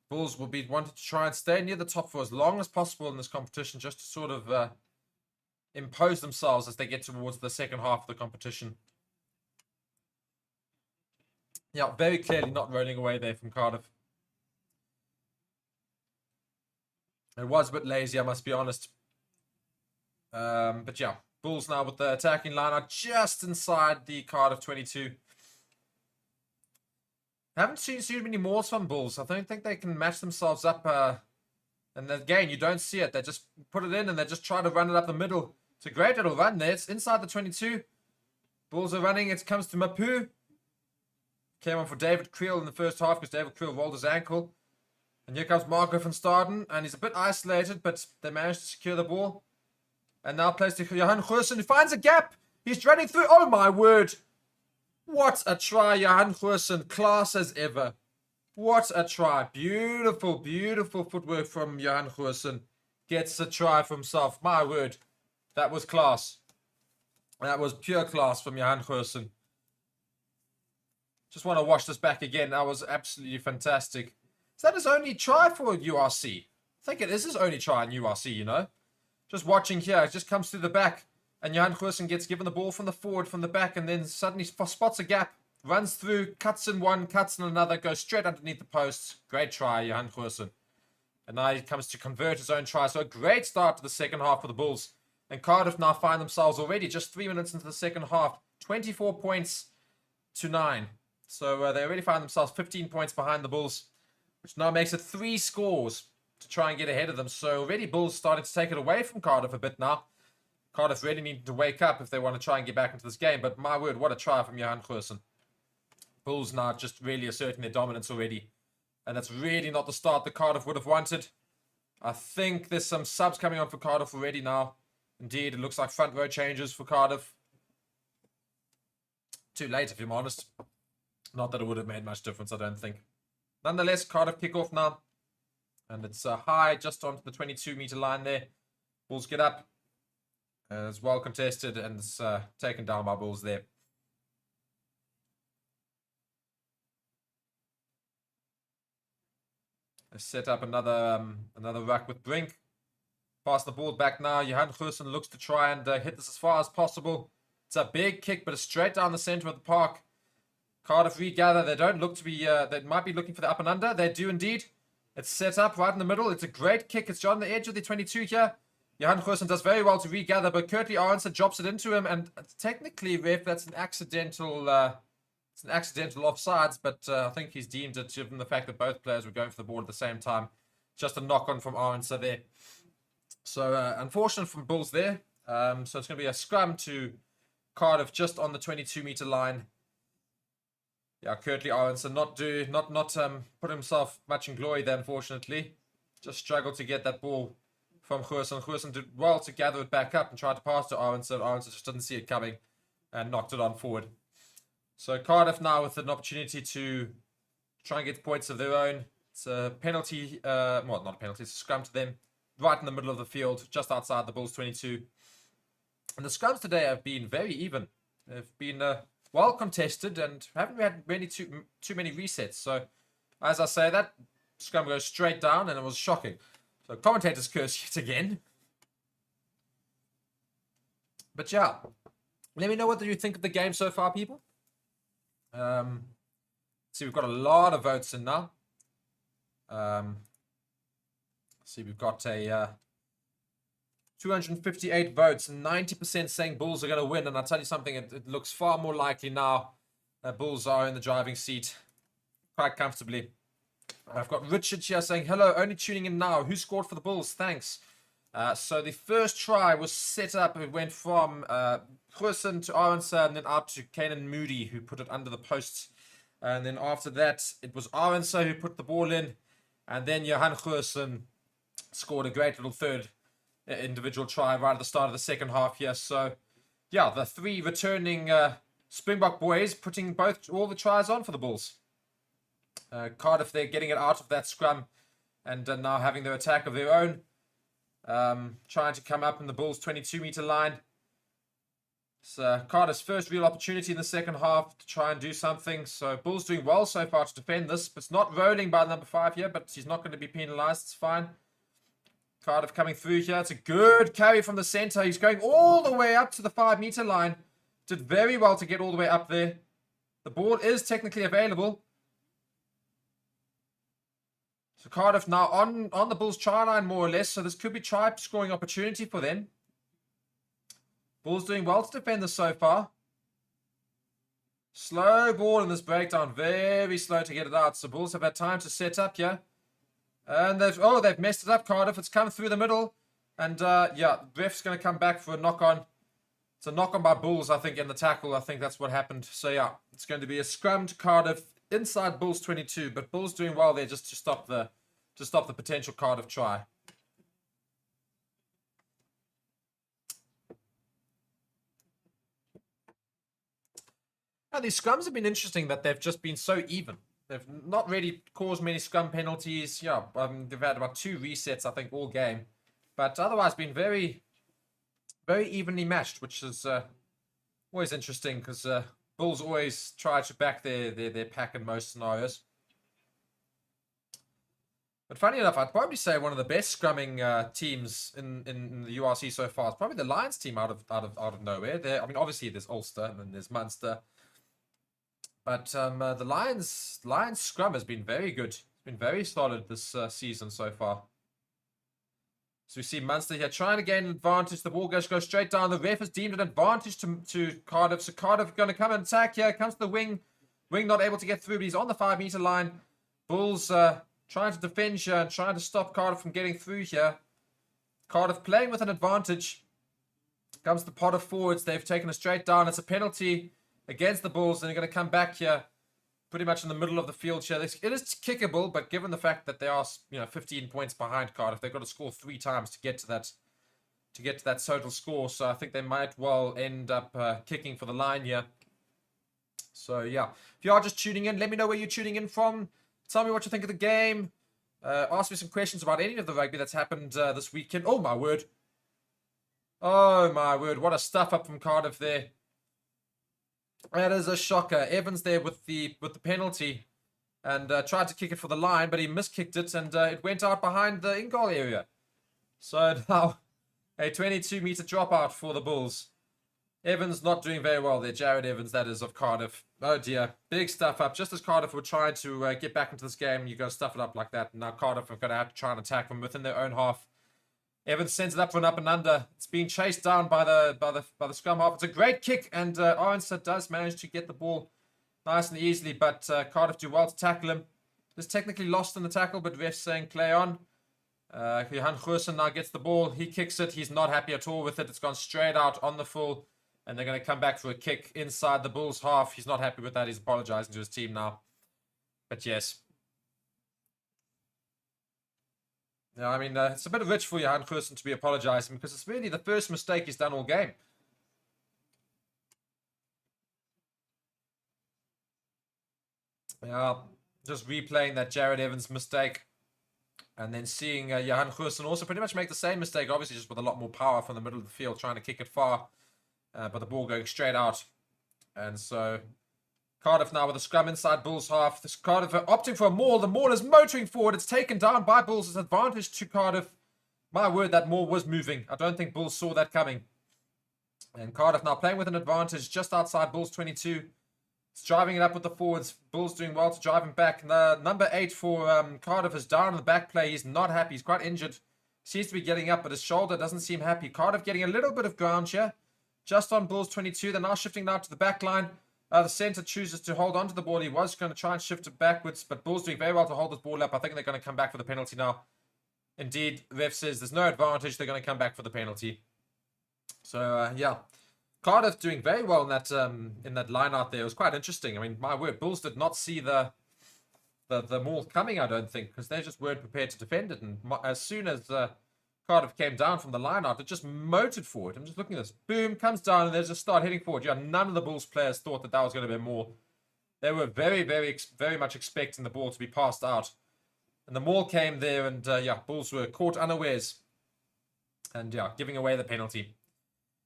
Bulls will be wanting to try and stay near the top for as long as possible in this competition, just to sort of impose themselves as they get towards the second half of the competition. Yeah, very clearly not rolling away there from Cardiff. It was a bit lazy, I must be honest. But yeah, Bulls now with the attacking line are just inside the Cardiff 22. Haven't seen too many mauls from Bulls. I don't think they can match themselves up. And again, you don't see it. They just put it in and they just try to run it up the middle. It's a great little run there. It's inside the 22. Bulls are running. It comes to Mapu. Came on for David Creel in the first half because David Creel rolled his ankle. And here comes Marco van Staden. And he's a bit isolated, but they managed to secure the ball. And now plays to Johan Goosen, who finds a gap. He's running through. Oh, my word. What a try, Johan Goosen. Class as ever. What a try. Beautiful, beautiful footwork from Johan Goosen. Gets a try for himself. My word. That was class. That was pure class from Johan Goosen. Just want to watch this back again. That was absolutely fantastic. Is that his only try for URC? I think it is his only try in URC, you know. Just watching here. It just comes through the back. And Johan Goosen gets given the ball from the forward, from the back, and then suddenly spots a gap, runs through, cuts in one, cuts in another, goes straight underneath the posts. Great try, Johan Goosen. And now he comes to convert his own try. So a great start to the second half for the Bulls. And Cardiff now find themselves already just 3 minutes into the second half, 24 points to 9. So they already find themselves 15 points behind the Bulls, which now makes it 3 scores to try and get ahead of them. So already Bulls starting to take it away from Cardiff a bit now. Cardiff really need to wake up if they want to try and get back into this game. But my word, what a try from Johan Goosen. Bulls now just really asserting their dominance already. And that's really not the start that Cardiff would have wanted. I think there's some subs coming on for Cardiff already now. Indeed, it looks like front row changes for Cardiff. Too late, if I'm honest. Not that it would have made much difference, I don't think. Nonetheless, Cardiff kick off now. And it's high just onto the 22-meter line there. Bulls get up. It's well contested and it's taken down by Bulls there. They set up another ruck with Brink. Pass the ball back now. Johan Goosen looks to try and hit this as far as possible. It's a big kick, but it's straight down the center of the park. Cardiff regather. They don't look to be... they might be looking for the up and under. They do indeed. It's set up right in the middle. It's a great kick. It's on the edge of the 22 here. Johan Goosen does very well to regather, but Curtly Arendse drops it into him. And technically, ref, that's an accidental... it's an accidental offsides, but I think he's deemed it, given the fact that both players were going for the ball at the same time. Just a knock-on from Arendse there. So, unfortunate from Bulls there. So, it's going to be a scrum to Cardiff just on the 22-meter line. Yeah, Curtly Arendse not put himself much in glory there, unfortunately. Just struggled to get that ball from Goosen. Goosen did well to gather it back up and try to pass to Arendse. Arendse just didn't see it coming and knocked it on forward. So Cardiff now with an opportunity to try and get points of their own. It's a penalty, well, not a penalty, it's a scrum to them. Right in the middle of the field, just outside the Bulls 22. And the scrums today have been very even. They've been well contested and haven't had really too many resets. So, as I say, that scrum goes straight down and it was shocking. So, commentators curse yet again. But yeah, let me know what you think of the game so far, people. See, we've got a lot of votes in now. See, we've got a 258 votes, 90% saying Bulls are going to win. And I'll tell you something, it looks far more likely now that Bulls are in the driving seat quite comfortably. I've got Richard here saying, hello, only tuning in now. Who scored for the Bulls? Thanks. So the first try was set up. It went from Goosen to Arendse and then out to Kanan Moody, who put it under the posts. And then after that, it was Arendse who put the ball in. And then Johan Goosen scored a great little third individual try right at the start of the second half here. So, yeah, the three returning Springbok boys putting all the tries on for the Bulls. Cardiff, they're getting it out of that scrum and now having their attack of their own. Trying to come up in the Bulls' 22-meter line. It's Cardiff's first real opportunity in the second half to try and do something. So Bulls doing well so far to defend this. It's not rolling by number 5 here, but he's not going to be penalised. It's fine. Cardiff coming through here. It's a good carry from the centre. He's going all the way up to the 5-meter line. Did very well to get all the way up there. The ball is technically available. So Cardiff now on the Bulls' try line more or less. So this could be try scoring opportunity for them. Bulls doing well to defend this so far. Slow ball in this breakdown. Very slow to get it out. So Bulls have had time to set up here. And they've messed it up, Cardiff. It's come through the middle. And yeah, ref's going to come back for a knock-on. It's a knock-on by Bulls, I think, in the tackle. I think that's what happened. So yeah, it's going to be a scrum to Cardiff inside Bulls 22. But Bulls doing well there just to stop the potential Cardiff try. Now, these scrums have been interesting that they've just been so even. They've not really caused many scrum penalties. Yeah, they've had about 2 resets, I think, all game. But otherwise been very, very evenly matched, which is always interesting because Bulls always try to back their pack in most scenarios. But funny enough, I'd probably say one of the best scrumming teams in the URC so far is probably the Lions team out of nowhere. I mean, obviously there's Ulster and then there's Munster. But the Lions scrum has been very good. It's been very solid this season so far. So we see Munster here trying to gain an advantage. The ball goes straight down. The ref has deemed an advantage to Cardiff. So Cardiff going to come and attack here. Comes to the wing. Wing not able to get through, but he's on the 5-meter line. Bulls trying to defend here and trying to stop Cardiff from getting through here. Cardiff playing with an advantage. Comes the pot of forwards. They've taken a straight down. It's a penalty against the Bulls, and they're going to come back here pretty much in the middle of the field here. It is kickable, but given the fact that they are 15 points behind Cardiff, they've got to score 3 times to get to that total score. So I think they might well end up kicking for the line here. So yeah, if you are just tuning in, let me know where you're tuning in from. Tell me what you think of the game. Ask me some questions about any of the rugby that's happened this weekend. Oh my word. Oh my word. What a stuff up from Cardiff there. That is a shocker. Evans there with the penalty and tried to kick it for the line, but he miskicked it and it went out behind the in-goal area. So now a 22-meter dropout for the Bulls. Evans not doing very well there. Jared Evans, that is, of Cardiff. Oh dear. Big stuff up. Just as Cardiff were trying to get back into this game, you got to stuff it up like that. And now Cardiff are going to have to try and attack from within their own half. Evans sends it up for an up and under. It's being chased down by the scrum half. It's a great kick, and Arnstead does manage to get the ball nice and easily, but Cardiff do well to tackle him. Just technically lost in the tackle, but ref's saying play on. Johan Goosen now gets the ball. He kicks it. He's not happy at all with it. It's gone straight out on the full. And they're going to come back for a kick inside the Bulls' half. He's not happy with that. He's apologizing to his team now. But yes. Yeah, I mean, it's a bit rich for Johan Goosen to be apologizing because it's really the first mistake he's done all game. Yeah, just replaying that Jared Evans mistake. And then seeing Johan Goosen also pretty much make the same mistake. Obviously just with a lot more power from the middle of the field, trying to kick it far. But the ball going straight out. And so Cardiff now with a scrum inside Bulls half. This Cardiff are opting for a maul. The maul is motoring forward. It's taken down by Bulls. It's advantage to Cardiff. My word, that maul was moving. I don't think Bulls saw that coming. And Cardiff now playing with an advantage just outside Bulls 22. It's driving it up with the forwards. Bulls doing well to drive him back. Number 8 for Cardiff is down in the back play. He's not happy. He's quite injured. Seems to be getting up, but his shoulder doesn't seem happy. Cardiff getting a little bit of ground here. Just on Bulls 22. They're now shifting now to the back line. The centre chooses to hold on to the ball. He was going to try and shift it backwards, but Bulls doing very well to hold this ball up. I think they're going to come back for the penalty now. Indeed, ref says there's no advantage. They're going to come back for the penalty. So, yeah. Cardiff doing very well in that line out there. It was quite interesting. I mean, my word, Bulls did not see the maul coming, I don't think, because they just weren't prepared to defend it. And as soon as Cardiff came down from the line out, it just motored forward. I'm just looking at this. Boom, comes down, and they just start heading forward. Yeah, none of the Bulls players thought that was going to be more. They were very, very, very much expecting the ball to be passed out. And the maul came there, and yeah, Bulls were caught unawares. And yeah, giving away the penalty.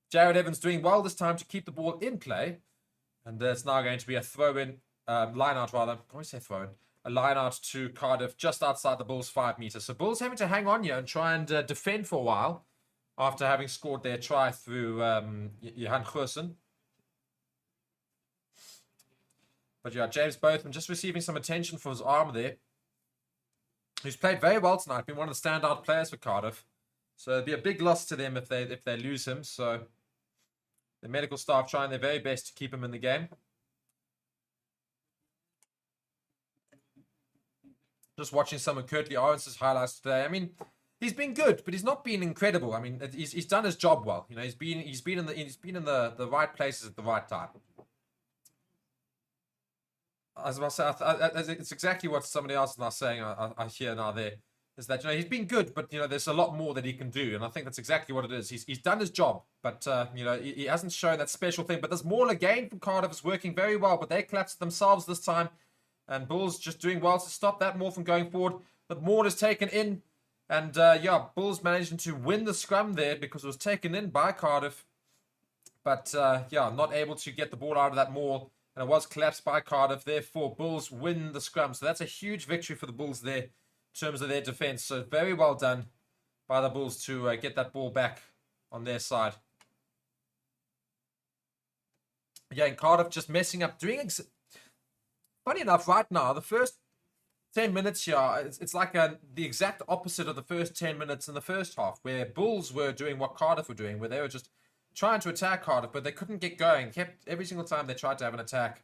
Jared Evans doing well this time to keep the ball in play. And it's now going to be a throw-in, line-out rather. I always say throw-in. A line-out to Cardiff just outside the Bulls' 5 meters. So Bulls having to hang on here and try and defend for a while after having scored their try through Johan Goosen. But yeah, James Botham just receiving some attention for his arm there. Who's played very well tonight, been one of the standout players for Cardiff. So it'd be a big loss to them if they lose him. So the medical staff trying their very best to keep him in the game. Just watching some of Curtly Arendt's highlights today. I mean, he's been good, but he's not been incredible. I mean, he's done his job well. You know, he's been in the right places at the right time. As I say, it's exactly what somebody else is now saying. I hear now there is that, you know, he's been good, but you know, there's a lot more that he can do, and I think that's exactly what it is. He's done his job, but you know, he hasn't shown that special thing. But this maul again from Cardiff is working very well, but they collapsed themselves this time. And Bulls just doing well to stop that maul from going forward. But maul is taken in. And yeah, Bulls managing to win the scrum there because it was taken in by Cardiff. But yeah, not able to get the ball out of that maul. And it was collapsed by Cardiff. Therefore, Bulls win the scrum. So that's a huge victory for the Bulls there in terms of their defense. So very well done by the Bulls to get that ball back on their side. Yeah, and Cardiff just messing up. Funny enough, right now, the first 10 minutes here, it's like the exact opposite of the first 10 minutes in the first half, where Bulls were doing what Cardiff were doing, where they were just trying to attack Cardiff, but they couldn't get going. Every single time they tried to have an attack,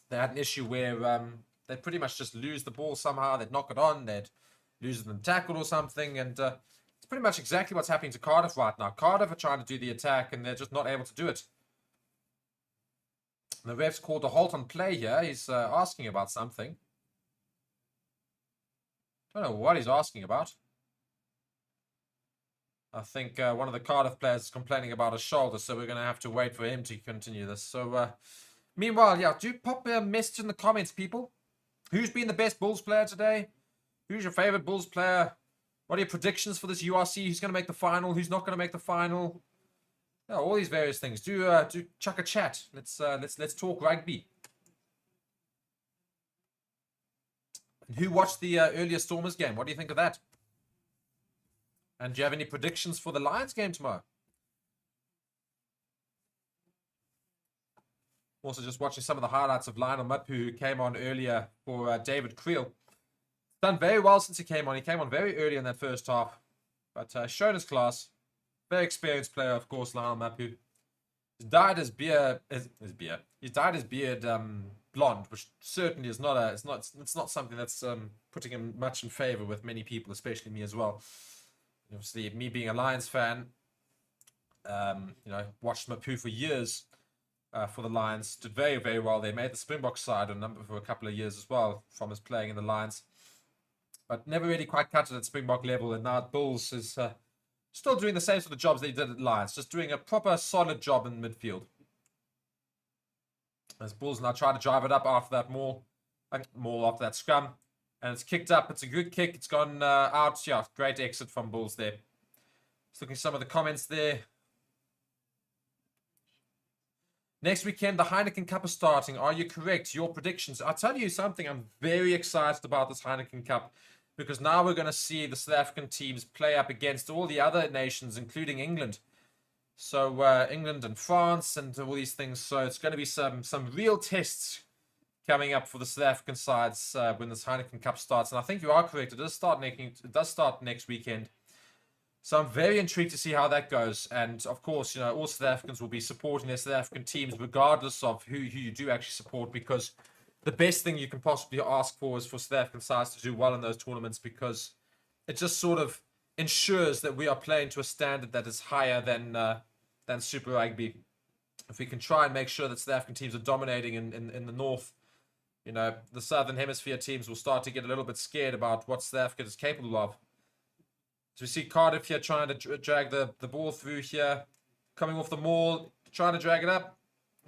they had an issue where they'd pretty much just lose the ball somehow. They'd knock it on. They'd lose it in tackle or something. And it's pretty much exactly what's happening to Cardiff right now. Cardiff are trying to do the attack, and they're just not able to do it. The ref's called a halt on play here. He's asking about something. I don't know what he's asking about. I think one of the Cardiff players is complaining about his shoulder, so we're going to have to wait for him to continue this. So, meanwhile, yeah, do pop a message in the comments, people. Who's been the best Bulls player today? Who's your favorite Bulls player? What are your predictions for this URC? Who's going to make the final? Who's not going to make the final? Yeah, all these various things. Do chuck a chat. Let's talk rugby. Who watched the earlier Stormers game? What do you think of that? And do you have any predictions for the Lions game tomorrow? Also just watching some of the highlights of Lionel Mapu, who came on earlier for David Creel. Done very well since he came on. He came on very early in that first half. But shown his class. Very experienced player, of course, Lionel Mapu. He's dyed his beard blonde, which certainly is not it's not something that's putting him much in favor with many people, especially me as well. Obviously, me being a Lions fan, watched Mapu for years for the Lions. Did very, very well. They made the Springbok side for a couple of years as well from his playing in the Lions. But never really quite cut it at Springbok level. And now at Bulls is still doing the same sort of jobs they did at Lions. Just doing a proper, solid job in midfield. As Bulls now try to drive it up after that maul after that scrum. And it's kicked up. It's a good kick. It's gone out. Yeah, great exit from Bulls there. Just looking at some of the comments there. Next weekend, the Heineken Cup is starting. Are you correct? Your predictions. I'll tell you something. I'm very excited about this Heineken Cup. Because now we're going to see the South African teams play up against all the other nations, including England. So England and France and all these things. So it's going to be some real tests coming up for the South African sides when this Heineken Cup starts. And I think you are correct. It does start next weekend. So I'm very intrigued to see how that goes. And of course, all South Africans will be supporting their South African teams regardless of who you do actually support, because the best thing you can possibly ask for is for South African sides to do well in those tournaments, because it just sort of ensures that we are playing to a standard that is higher than Super Rugby. If we can try and make sure that South African teams are dominating in the north, the Southern Hemisphere teams will start to get a little bit scared about what South Africa is capable of. So we see Cardiff here trying to drag the ball through here, coming off the maul, trying to drag it up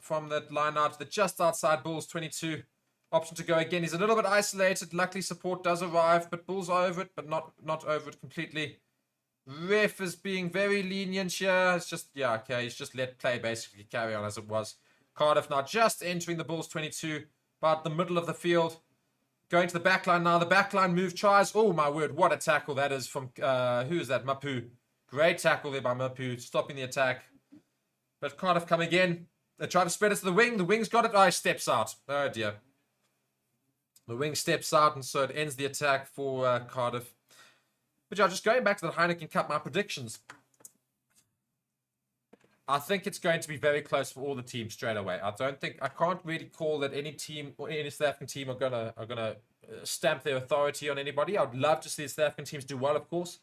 from that line out to the just outside Bulls 22. Option to go again. He's a little bit isolated. Luckily, support does arrive, but Bulls are over it, but not over it completely. Ref is being very lenient here. It's just, he's just let play basically carry on as it was. Cardiff now just entering the Bulls 22, about the middle of the field. Going to the back line now. The back line move tries. Oh, my word. What a tackle that is from, who is that? Mapu. Great tackle there by Mapu, stopping the attack. But Cardiff come again. They try to spread it to the wing. The wing's got it. Oh, he steps out. Oh, dear. The wing steps out, and so it ends the attack for Cardiff. But yeah, just going back to the Heineken Cup, my predictions. I think it's going to be very close for all the teams straight away. I can't really call that any team or any South African team are gonna stamp their authority on anybody. I'd love to see the South African teams do well, of course,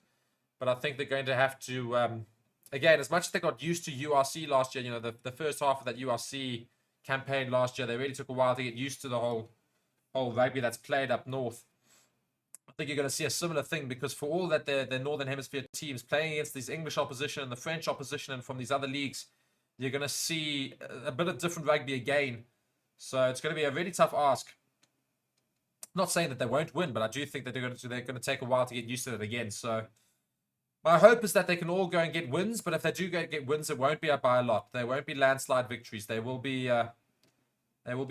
but I think they're going to have to. Again, as much as they got used to URC last year, the first half of that URC campaign last year, they really took a while to get used to the whole rugby that's played up north. I think you're going to see a similar thing, because for all that the Northern Hemisphere teams playing against these English opposition and the French opposition and from these other leagues, you're going to see a bit of different rugby again. So it's going to be a really tough ask. Not saying that they won't win, but I do think that they're going to take a while to get used to it again. So my hope is that they can all go and get wins, but if they do get wins, it won't be up by a lot. They won't be landslide victories. They will be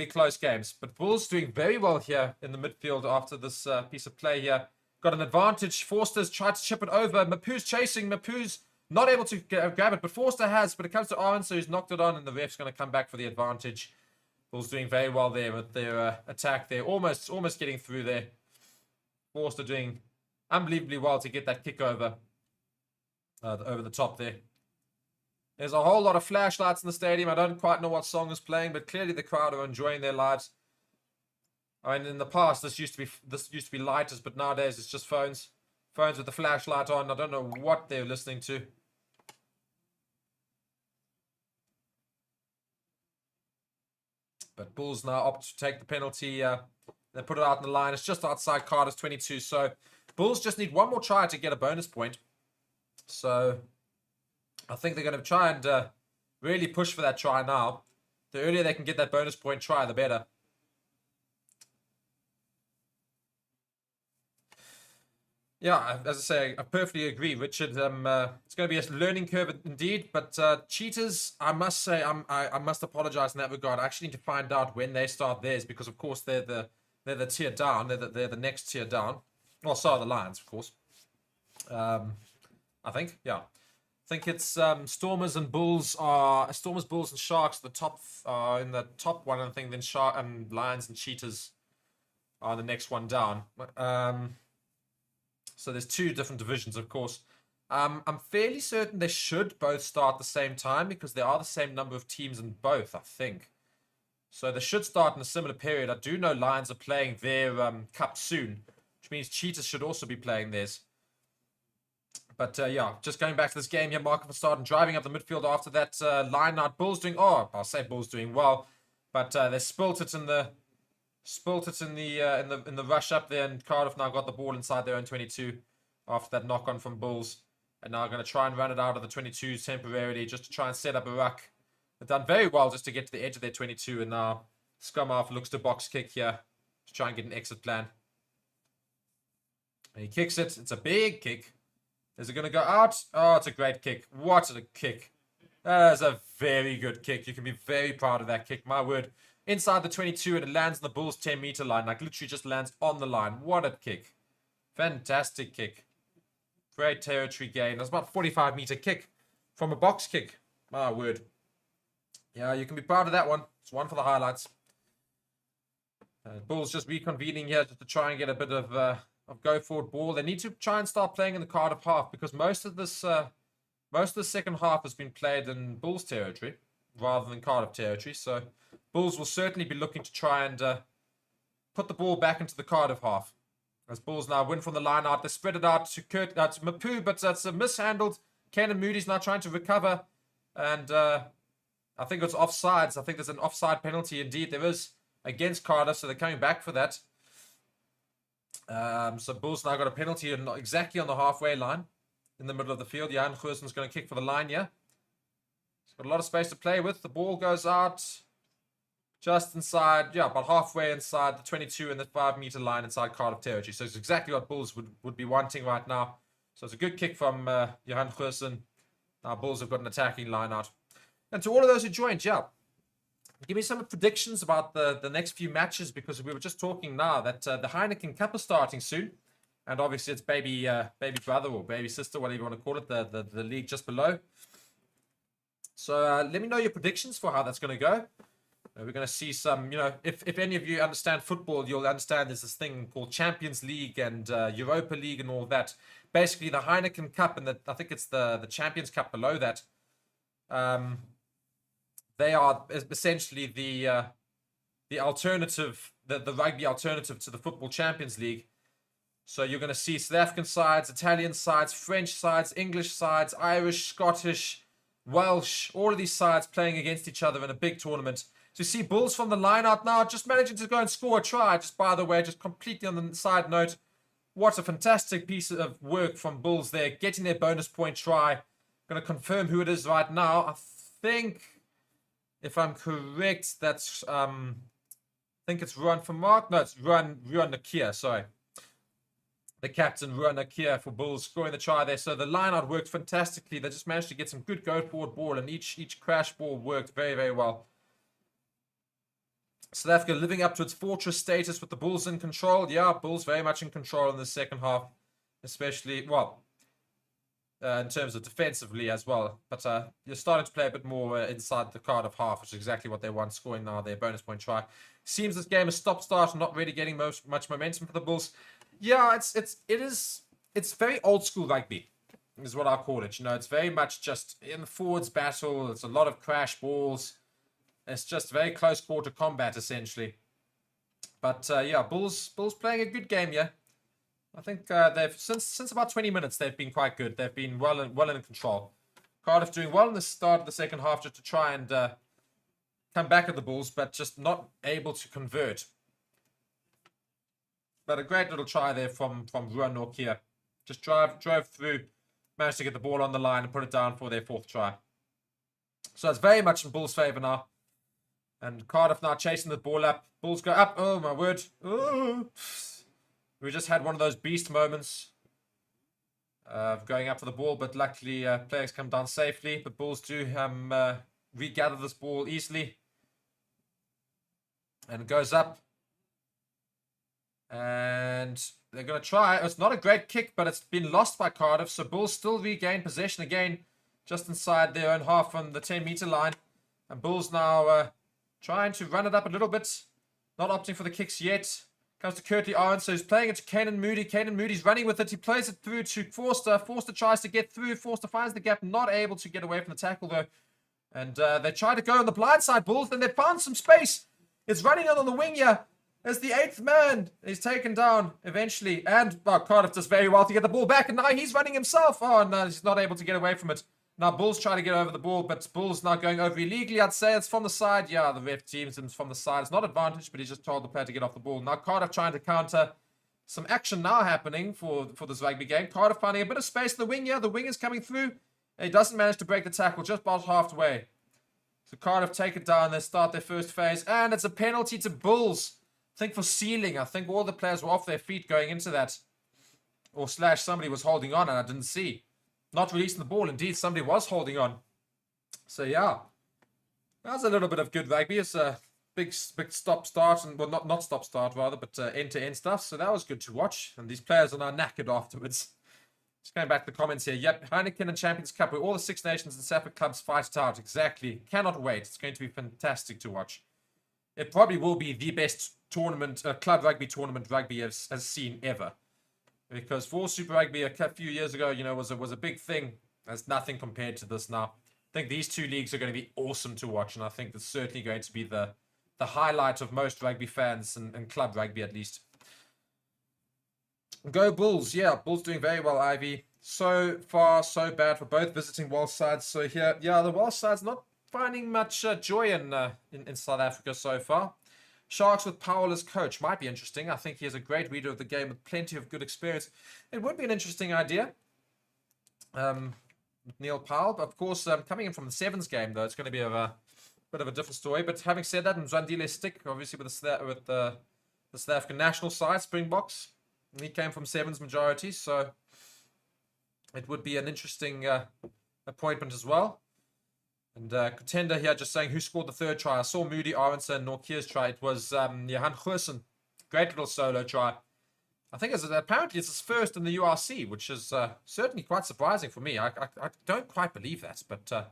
close games. But Bulls doing very well here in the midfield after this piece of play here. Got an advantage. Forster's tried to chip it over. Mapu's chasing. Mapu's not able to grab it, but Forster has. But it comes to Arn, so he's knocked it on, and the ref's going to come back for the advantage. Bulls doing very well there with their attack there. Almost getting through there. Forster doing unbelievably well to get that kick over the top there. There's a whole lot of flashlights in the stadium. I don't quite know what song is playing, but clearly the crowd are enjoying their lives. I mean, in the past, this used to be lighters, but nowadays it's just phones with the flashlight on. I don't know what they're listening to. But Bulls now opt to take the penalty. They put it out in the line. It's just outside Cardiff's 22. So Bulls just need one more try to get a bonus point. So I think they're going to try and really push for that try now. The earlier they can get that bonus point try, the better. Yeah, as I say, I perfectly agree, Richard. It's going to be a learning curve indeed, but cheaters, I must say, I must apologize in that regard. I actually need to find out when they start theirs because, of course, they're the tier down. They're the next tier down. Well, so are the Lions, of course. I think, yeah. I think it's Stormers, Bulls, and Sharks. The top in the top one, I think. Then Lions and Cheetahs are the next one down. So there's two different divisions, of course. I'm fairly certain they should both start at the same time because there are the same number of teams in both, I think. So they should start in a similar period. I do know Lions are playing their cup soon, which means Cheetahs should also be playing theirs. But yeah, just going back to this game here, Mark Verstappen and driving up the midfield after that line out. Bulls doing, I'll say Bulls doing well, but they spilt it in the rush up there, and Cardiff now got the ball inside their own 22 after that knock on from Bulls, and now going to try and run it out of the 22s temporarily just to try and set up a ruck. They've done very well just to get to the edge of their 22, and now scrum half looks to box kick here to try and get an exit plan. And he kicks it. It's a big kick. Is it going to go out? Oh, it's a great kick. What a kick. That is a very good kick. You can be very proud of that kick. My word. Inside the 22 and it lands on the Bulls 10-meter line. Like literally just lands on the line. What a kick. Fantastic kick. Great territory gain. That's about a 45-meter kick from a box kick. My word. Yeah, you can be proud of that one. It's one for the highlights. Bulls just reconvening here just to try and get a bit of go forward ball. They need to try and start playing in the Cardiff half because most of the second half has been played in Bulls territory rather than Cardiff territory. So Bulls will certainly be looking to try and put the ball back into the Cardiff half. As Bulls now win from the line out, they spread it out to Mapu, but that's mishandled. Kenan Moody's now trying to recover, and I think it's offsides. I think there's an offside penalty. Indeed, there is against Cardiff, so they're coming back for that. So Bulls now got a penalty exactly on the halfway line in the middle of the field. Jan Goosen's going to kick for the line here. He's got a lot of space to play with. The ball goes out just inside, about halfway inside the 22 and the 5-meter line inside Cardiff territory. So it's exactly what Bulls would be wanting right now. So it's a good kick from Johan Goosen. Now Bulls have got an attacking line out. And to all of those who joined, give me some predictions about the next few matches because we were just talking now that the Heineken Cup is starting soon. And obviously it's baby brother or baby sister, whatever you want to call it, the league just below. So let me know your predictions for how that's going to go. We're going to see some, if any of you understand football, you'll understand there's this thing called Champions League and Europa League and all that. Basically, the Heineken Cup and I think it's the Champions Cup below that. They are essentially the alternative, the rugby alternative to the Football Champions League. So you're going to see South African sides, Italian sides, French sides, English sides, Irish, Scottish, Welsh, all of these sides playing against each other in a big tournament. So you see Bulls from the line out now, just managing to go and score a try. Just by the way, just completely on the side note, what a fantastic piece of work from Bulls there, getting their bonus point try. Going to confirm who it is right now. I think, if I'm correct, that's I think it's Ruan from Mark. No, it's Ruan Nakia. Sorry, the captain Ruan Nakia for Bulls scoring the try there. So the line out worked fantastically. They just managed to get some good go forward ball, and each crash ball worked very, very well. South Africa living up to its fortress status with the Bulls in control. Yeah, Bulls very much in control in the second half, especially, in terms of defensively as well. But you're starting to play a bit more inside the Cardiff half, which is exactly what they want, scoring now their bonus point try. Seems this game is stop-start and not really getting much momentum for the Bulls. Yeah, it's very old-school rugby, is what I call it. It's very much just in the forwards battle. It's a lot of crash balls. It's just very close quarter combat, essentially. But yeah, Bulls playing a good game. Yeah, I think they've since about 20 minutes they've been quite good. They've been well in control. Cardiff doing well in the start of the second half just to try and come back at the Bulls, but just not able to convert. But a great little try there from Ruan Norkia. Just drove through, managed to get the ball on the line and put it down for their fourth try. So it's very much in Bulls' favour now. And Cardiff now chasing the ball up. Bulls go up. Oh, my word. Oh. We just had one of those beast moments of going up for the ball, but luckily players come down safely. But Bulls do regather this ball easily. And it goes up. And they're going to try. It's not a great kick, but it's been lost by Cardiff. So Bulls still regain possession again, just inside their own half from the 10-meter line. And Bulls now trying to run it up a little bit. Not opting for the kicks yet. Comes to Curtly Owen, so he's playing it to Canan Moody. Canan Moody's running with it. He plays it through to Forster. Forster tries to get through. Forster finds the gap, not able to get away from the tackle though. And they try to go on the blind side, Bulls, and they found some space. It's running on the wing here. As the 8th man is taken down eventually. And Cardiff does very well to get the ball back. And now he's running himself. Oh, no, he's not able to get away from it. Now Bulls try to get over the ball, but Bulls now going over illegally. I'd say it's from the side. Yeah, the ref teams and it's from the side. It's not advantage, but he just told the player to get off the ball. Now Cardiff trying to counter. Some action now happening for this rugby game. Cardiff finding a bit of space in the wing here. The wing is coming through. He doesn't manage to break the tackle, just about halfway. So Cardiff take it down. They start their first phase. And it's a penalty to Bulls. I think for sealing. I think all the players were off their feet going into that. Or slash somebody was holding on and I didn't see. Not releasing the ball. Indeed, somebody was holding on. So yeah. That was a little bit of good rugby. It's a big stop-start. And well, not stop-start rather, but end-to-end stuff. So that was good to watch. And these players are now knackered afterwards. Just going back to the comments here. Yep, Heineken and Champions Cup where all the Six Nations and Sapphire clubs fight it out. Exactly. Cannot wait. It's going to be fantastic to watch. It probably will be the best tournament, club rugby tournament rugby has seen ever. Because for Super Rugby a few years ago, you know, was a big thing. There's nothing compared to this now. I think these two leagues are going to be awesome to watch, and I think it's certainly going to be the highlight of most rugby fans and club rugby at least. Go Bulls, yeah, Bulls doing very well, Ivy. So far, so bad for both visiting Welsh sides. So here, yeah, the Welsh side's not finding much joy in South Africa so far. Sharks with Powell as coach might be interesting. I think he is a great reader of the game with plenty of good experience. It would be an interesting idea. Neil Powell, but of course, coming in from the Sevens game though, it's going to be a bit of a different story. But having said that, Mzwandile Stick, obviously with the South African national side, Springboks, he came from Sevens majority, so it would be an interesting appointment as well. And contender here just saying who scored the third try. I saw Moody, Aronson, and Norkia's try. It was Johan Goosen. Great little solo try. I think apparently it's his first in the URC, which is certainly quite surprising for me. I don't quite believe that, but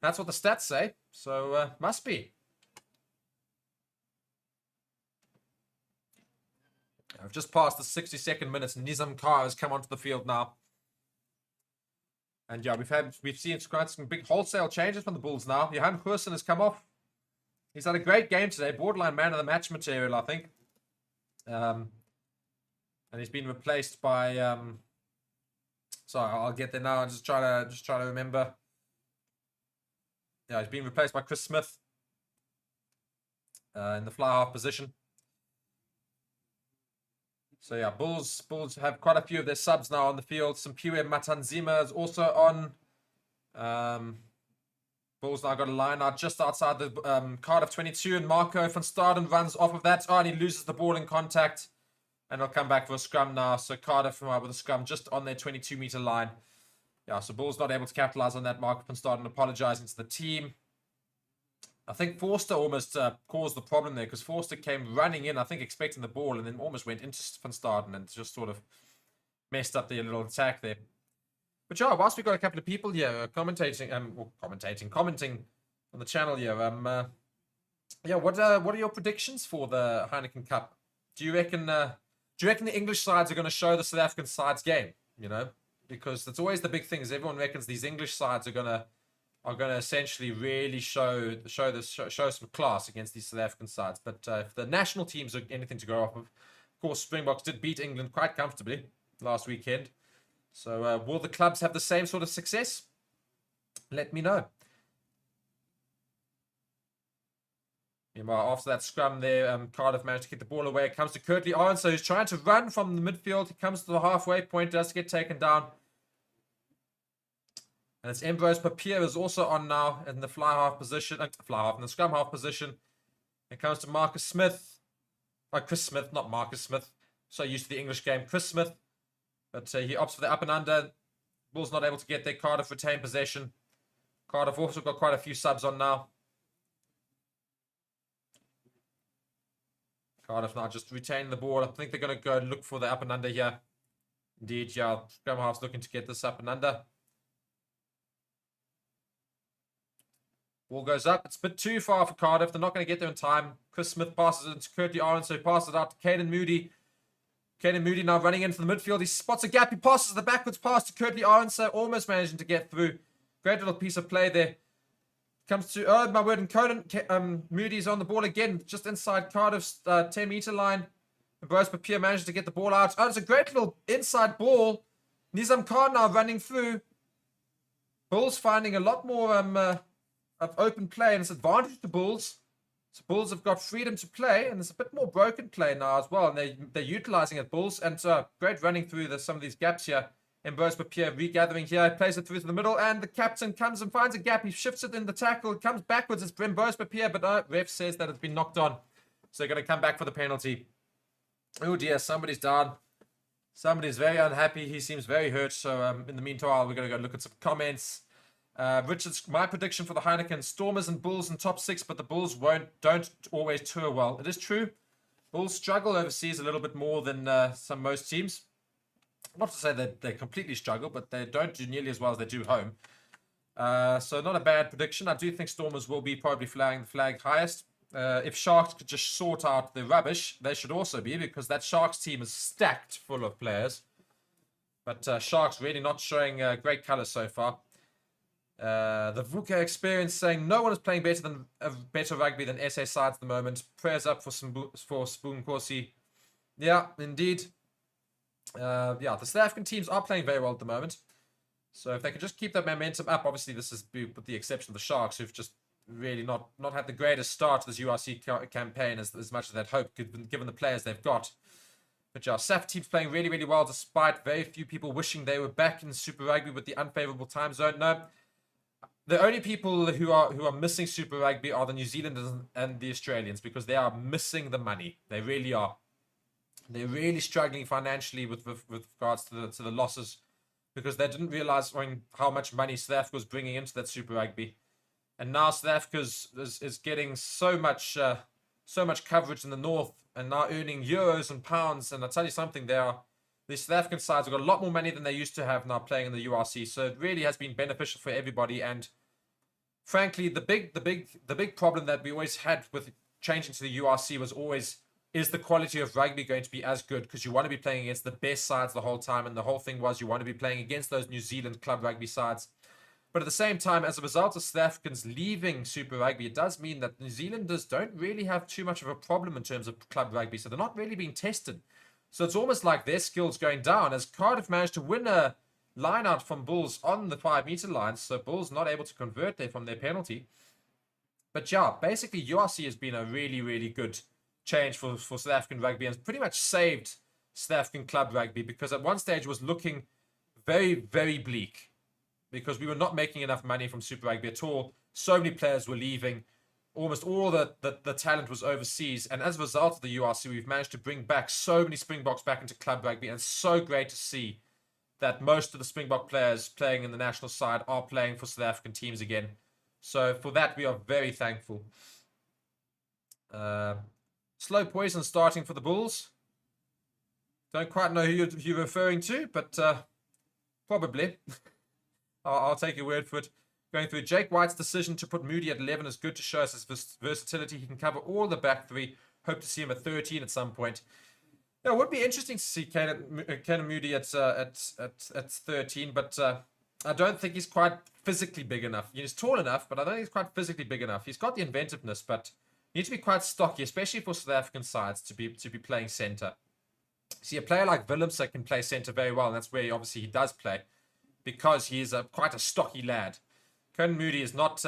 that's what the stats say. So must be. I've just passed the 62nd minutes and Nizam Kar has come onto the field now. And yeah, we've seen quite some big wholesale changes from the Bulls now. Johan Goosen has come off. He's had a great game today. Borderline man of the match material, I think. And he's been replaced by sorry, I'll get there now. I'm just trying to remember. Yeah, he's been replaced by Chris Smith in the fly half position. So yeah, Bulls have quite a few of their subs now on the field. Simpiwe Matanzima is also on. Bulls now got a line out just outside the Cardiff 22, and Marco van Staden runs off of that. Oh, and he loses the ball in contact. And he'll come back for a scrum now. So Cardiff with a scrum just on their 22-meter line. Yeah, so Bulls not able to capitalize on that. Marco van Staden apologizing to the team. I think Forster almost caused the problem there because Forster came running in, I think, expecting the ball and then almost went into Van Staden and just sort of messed up their little attack there. But yeah, whilst we've got a couple of people here commenting on the channel here, yeah, what are your predictions for the Heineken Cup? Do you reckon the English sides are going to show the South African sides game? You know, because that's always the big thing is everyone reckons these English sides are going to are going to essentially really show some class against these South African sides. But if the national teams are anything to go off of course, Springboks did beat England quite comfortably last weekend. So will the clubs have the same sort of success? Let me know. Meanwhile, after that scrum there, Cardiff managed to get the ball away. It comes to Curtly Arnsel, who's trying to run from the midfield. He comes to the halfway point, does get taken down. And it's Ambrose Papier is also on now in the fly half position. In the scrum half position. It comes to Marcus Smith. Chris Smith, not Marcus Smith. So used to the English game. Chris Smith. But he opts for the up and under. Bull's not able to get there. Cardiff retain possession. Cardiff also got quite a few subs on now. Cardiff now just retaining the ball. I think they're going to go look for the up and under here. Indeed, yeah. Scrum half's looking to get this up and under. Ball goes up. It's a bit too far for Cardiff. They're not going to get there in time. Chris Smith passes it into Curtly Arons, so he passes it out to Caden Moody. Caden Moody now running into the midfield. He spots a gap. He passes the backwards pass to Curtly Arons, so almost managing to get through. Great little piece of play there. Comes to, oh my word, and Conan Moody's on the ball again, just inside Cardiff's 10-meter line. Ambrose Papier manages to get the ball out. Oh, it's a great little inside ball. Nizam Khan now running through. Bulls finding a lot more of open play, and it's advantage to Bulls. So Bulls have got freedom to play, and there's a bit more broken play now as well, and they're utilizing it, Bulls. And great running through some of these gaps here. Ambrose Papier regathering here, plays it through to the middle, and the captain comes and finds a gap. He shifts it in the tackle, it comes backwards. It's Ambrose Papier, but ref says that it's been knocked on. So they're going to come back for the penalty. Oh dear, somebody's down. Somebody's very unhappy. He seems very hurt. So in the meantime, we're going to go look at some comments. Richard's, my prediction for the Heineken: Stormers and Bulls in top 6, but the Bulls don't always tour well. It is true. Bulls struggle overseas a little bit more than most teams. Not to say that they completely struggle, but they don't do nearly as well as they do home. So not a bad prediction. I do think Stormers will be probably flying the flag highest. If Sharks could just sort out the rubbish, they should also be, because that Sharks team is stacked full of players. But Sharks really not showing great colours so far. The VUCA experience saying no one is playing better rugby than SA sides at the moment. Prayers up for Spoon Corsi. Yeah, indeed. The South African teams are playing very well at the moment. So if they can just keep that momentum up, obviously this is with the exception of the Sharks, who've just really not had the greatest start to this URC campaign as much as they'd hoped, given the players they've got. But yeah, SAF team's playing really, really well, despite very few people wishing they were back in Super Rugby with the unfavorable time zone. No, the only people who are missing Super Rugby are the New Zealanders and the Australians, because they are missing the money. They really are. They're really struggling financially with regards to the losses, because they didn't realize how much money South Africa was bringing into that Super Rugby, and now South Africa is getting so much coverage in the north, and now earning euros and pounds. And I'll tell you something, the South African sides have got a lot more money than they used to have now playing in the URC. So it really has been beneficial for everybody. And frankly, the big problem that we always had with changing to the URC was always, is the quality of rugby going to be as good? Because you want to be playing against the best sides the whole time. And the whole thing was you want to be playing against those New Zealand club rugby sides. But at the same time, as a result of South Africans leaving Super Rugby, it does mean that New Zealanders don't really have too much of a problem in terms of club rugby. So they're not really being tested. So it's almost like their skills going down, as Cardiff managed to win a line out from Bulls on the 5-meter line. So Bulls not able to convert there from their penalty. But yeah, basically URC has been a really, really good change for South African rugby, and pretty much saved South African club rugby, because at one stage it was looking very, very bleak, because we were not making enough money from Super Rugby at all. So many players were leaving. Almost all the talent was overseas. And as a result of the URC, we've managed to bring back so many Springboks back into club rugby. And it's so great to see that most of the Springbok players playing in the national side are playing for South African teams again. So for that, we are very thankful. Slow Poison starting for the Bulls. Don't quite know who you're referring to, but probably. I'll take your word for it. Going through, Jake White's decision to put Moody at 11 is good to show us his versatility. He can cover all the back three. Hope to see him at 13 at some point. Yeah, it would be interesting to see Caden Moody at 13, but I don't think he's quite physically big enough. He's tall enough, but I don't think he's quite physically big enough. He's got the inventiveness, but you need to be quite stocky, especially for South African sides, to be playing centre. See, a player like Willemse can play centre very well, and that's where obviously he does play, because he is quite a stocky lad. Canan Moodie is not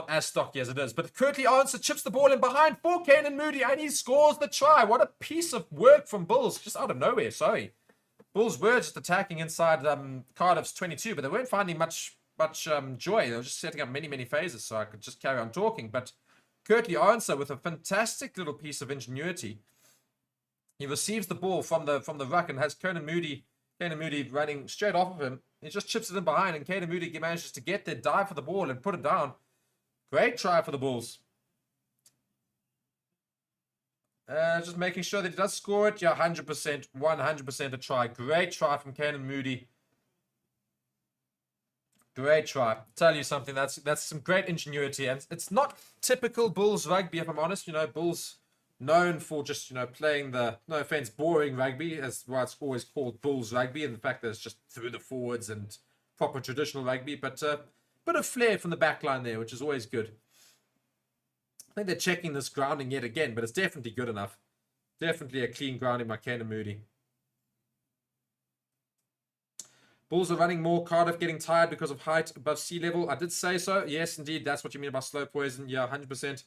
as stocky as it is, but Curtly Arnser chips the ball in behind for Canan Moodie, and he scores the try. What a piece of work from Bulls, just out of nowhere, sorry. Bulls were just attacking inside Cardiff's 22, but they weren't finding much joy. They were just setting up many phases, so I could just carry on talking. But Curtly Arnser, with a fantastic little piece of ingenuity, he receives the ball from the ruck and has Canan Moodie running straight off of him. He just chips it in behind, and Canan Moodie manages to get there, dive for the ball, and put it down. Great try for the Bulls. Just making sure that he does score it. Yeah, 100%, 100% a try. Great try from Canan Moodie. Great try. Tell you something, that's some great ingenuity, and it's not typical Bulls rugby, if I'm honest. Bulls known for just, playing the, no offense, boring rugby, as why it's always called Bulls rugby, and the fact that it's just through the forwards and proper traditional rugby, but a bit of flair from the back line there, which is always good. I think they're checking this grounding yet again, but it's definitely good enough. Definitely a clean grounding by Canan Moodie. Bulls are running more. Cardiff getting tired because of height above sea level. I did say so. Yes, indeed. That's what you mean by slow poison. Yeah, 100%.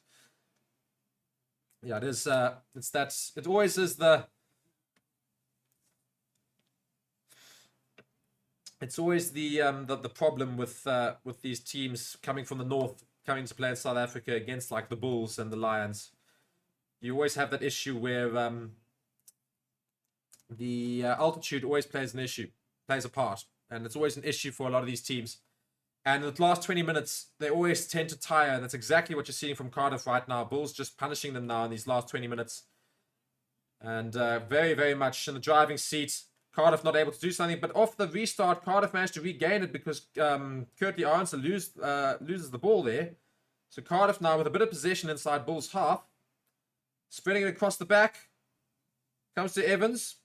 Yeah, it is. It's that. It always is the. It's always the problem with these teams coming from the north, coming to play in South Africa against like the Bulls and the Lions. You always have that issue where the altitude always plays a part, and it's always an issue for a lot of these teams. And in the last 20 minutes, they always tend to tire, and that's exactly what you're seeing from Cardiff right now. Bulls just punishing them now in these last 20 minutes. And very much in the driving seat. Cardiff not able to do something, but off the restart, Cardiff managed to regain it because Curtly Arnser loses the ball there. So Cardiff now with a bit of possession inside Bulls half. Spreading it across the back. Comes to Evans.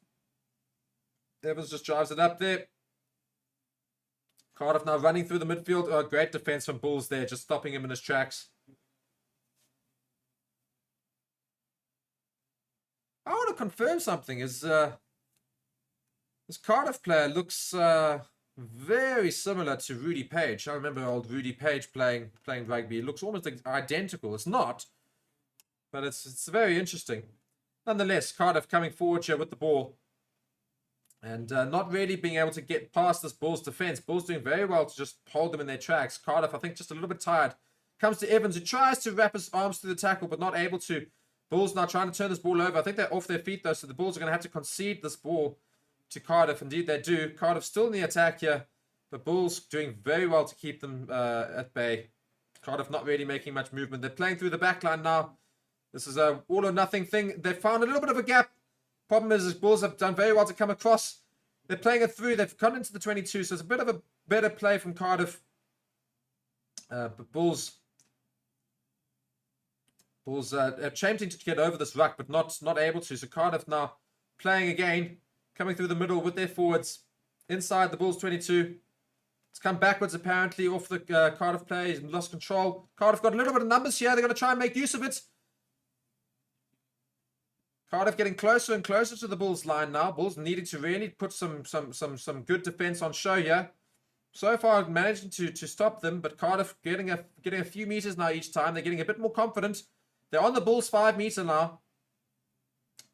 Evans just drives it up there. Cardiff now running through the midfield. Oh, great defense from Bulls there, just stopping him in his tracks. I want to confirm something. This Cardiff player looks very similar to Rudy Page. I remember old Rudy Page playing rugby. It looks almost identical. It's not, but it's very interesting. Nonetheless, Cardiff coming forward here with the ball. And not really being able to get past this Bulls defense. Bulls doing very well to just hold them in their tracks. Cardiff, I think, just a little bit tired. Comes to Evans, who tries to wrap his arms through the tackle, but not able to. Bulls now trying to turn this ball over. I think they're off their feet, though, so the Bulls are going to have to concede this ball to Cardiff. Indeed, they do. Cardiff still in the attack here, but Bulls doing very well to keep them at bay. Cardiff not really making much movement. They're playing through the back line now. This is a all or nothing thing. They've found a little bit of a gap. Problem is Bulls have done very well to come across. They're playing it through. They've come into the 22, so it's a bit of a better play from Cardiff. But Bulls attempting to get over this ruck, but not able to. So Cardiff now playing again, coming through the middle with their forwards inside the Bulls 22. It's come backwards apparently off the Cardiff play. He's lost control. Cardiff got a little bit of numbers here. They're going to try and make use of it. Cardiff getting closer and closer to the Bulls line now. Bulls needing to really put some good defense on show here. So far managing to stop them, but Cardiff getting a few meters now each time. They're getting a bit more confident. They're on the Bulls 5 meter now.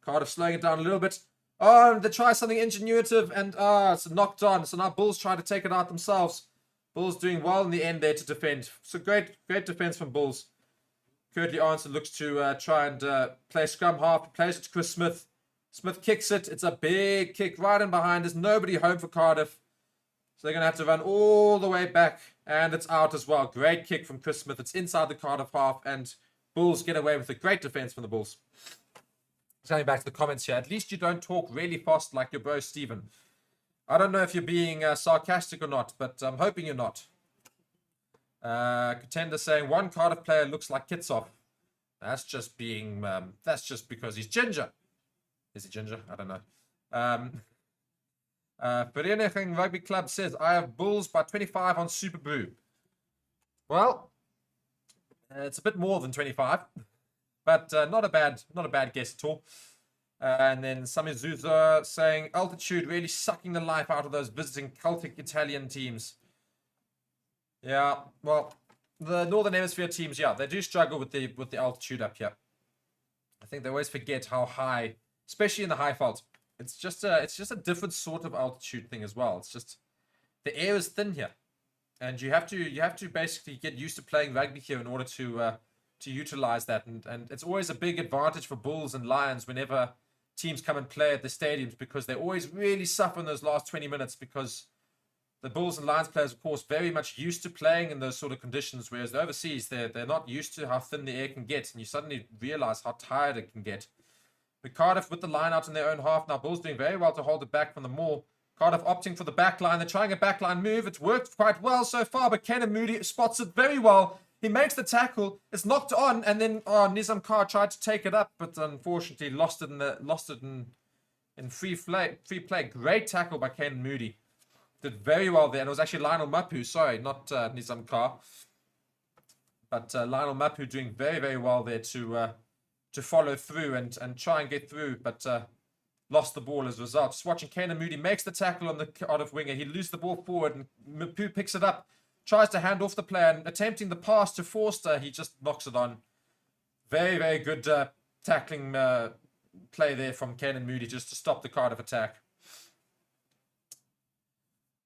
Cardiff slowing it down a little bit. Oh, they try something ingenuitive and it's knocked on. So now Bulls try to take it out themselves. Bulls doing well in the end there to defend. So great defense from Bulls. Curtly Arnser looks to try and play scrum half. Plays it to Chris Smith. Smith kicks it. It's a big kick right in behind. There's nobody home for Cardiff. So they're going to have to run all the way back. And it's out as well. Great kick from Chris Smith. It's inside the Cardiff half. And Bulls get away with a great defense from the Bulls. Coming back to the comments here. At least you don't talk really fast like your bro Stephen. I don't know if you're being sarcastic or not, but I'm hoping you're not. Contender saying one Cardiff player looks like Kitsov. That's just being. That's just because he's ginger. Is he ginger? I don't know. Vereniging Rugby Club says, I have Bulls by 25 on Super Brew. Well, it's a bit more than 25, but not a bad guess at all. And then Samizuza saying, altitude really sucking the life out of those visiting Celtic Italian teams. Yeah, well, the Northern Hemisphere teams, yeah, they do struggle with the altitude up here. I think they always forget how high, especially in the high fault. It's just a different sort of altitude thing as well. It's just the air is thin here, and you have to basically get used to playing rugby here in order to utilize that. And it's always a big advantage for Bulls and Lions whenever teams come and play at the stadiums, because they always really suffer in those last 20 minutes, because the Bulls and Lions players, of course, very much used to playing in those sort of conditions, whereas the overseas, they're not used to how thin the air can get, and you suddenly realize how tired it can get. But Cardiff with the line out in their own half. Now, Bulls doing very well to hold it back from the maul. Cardiff opting for the back line. They're trying a back line move. It's worked quite well so far, but Kenan Moody spots it very well. He makes the tackle. It's knocked on, and then Nizam Kar tried to take it up, but unfortunately lost it in free play. Great tackle by Kenan Moody. Did very well there. And it was actually Lionel Mapu. Sorry, not Nizam Kar. But Lionel Mapu doing very, very well there to follow through and try and get through, but lost the ball as a result. Just watching Kenan Moody makes the tackle on the Cardiff winger. He loses the ball forward, and Mapu picks it up, tries to hand off the player, and attempting the pass to Forster, he just knocks it on. Very, very good tackling play there from Kenan Moody just to stop the Cardiff attack.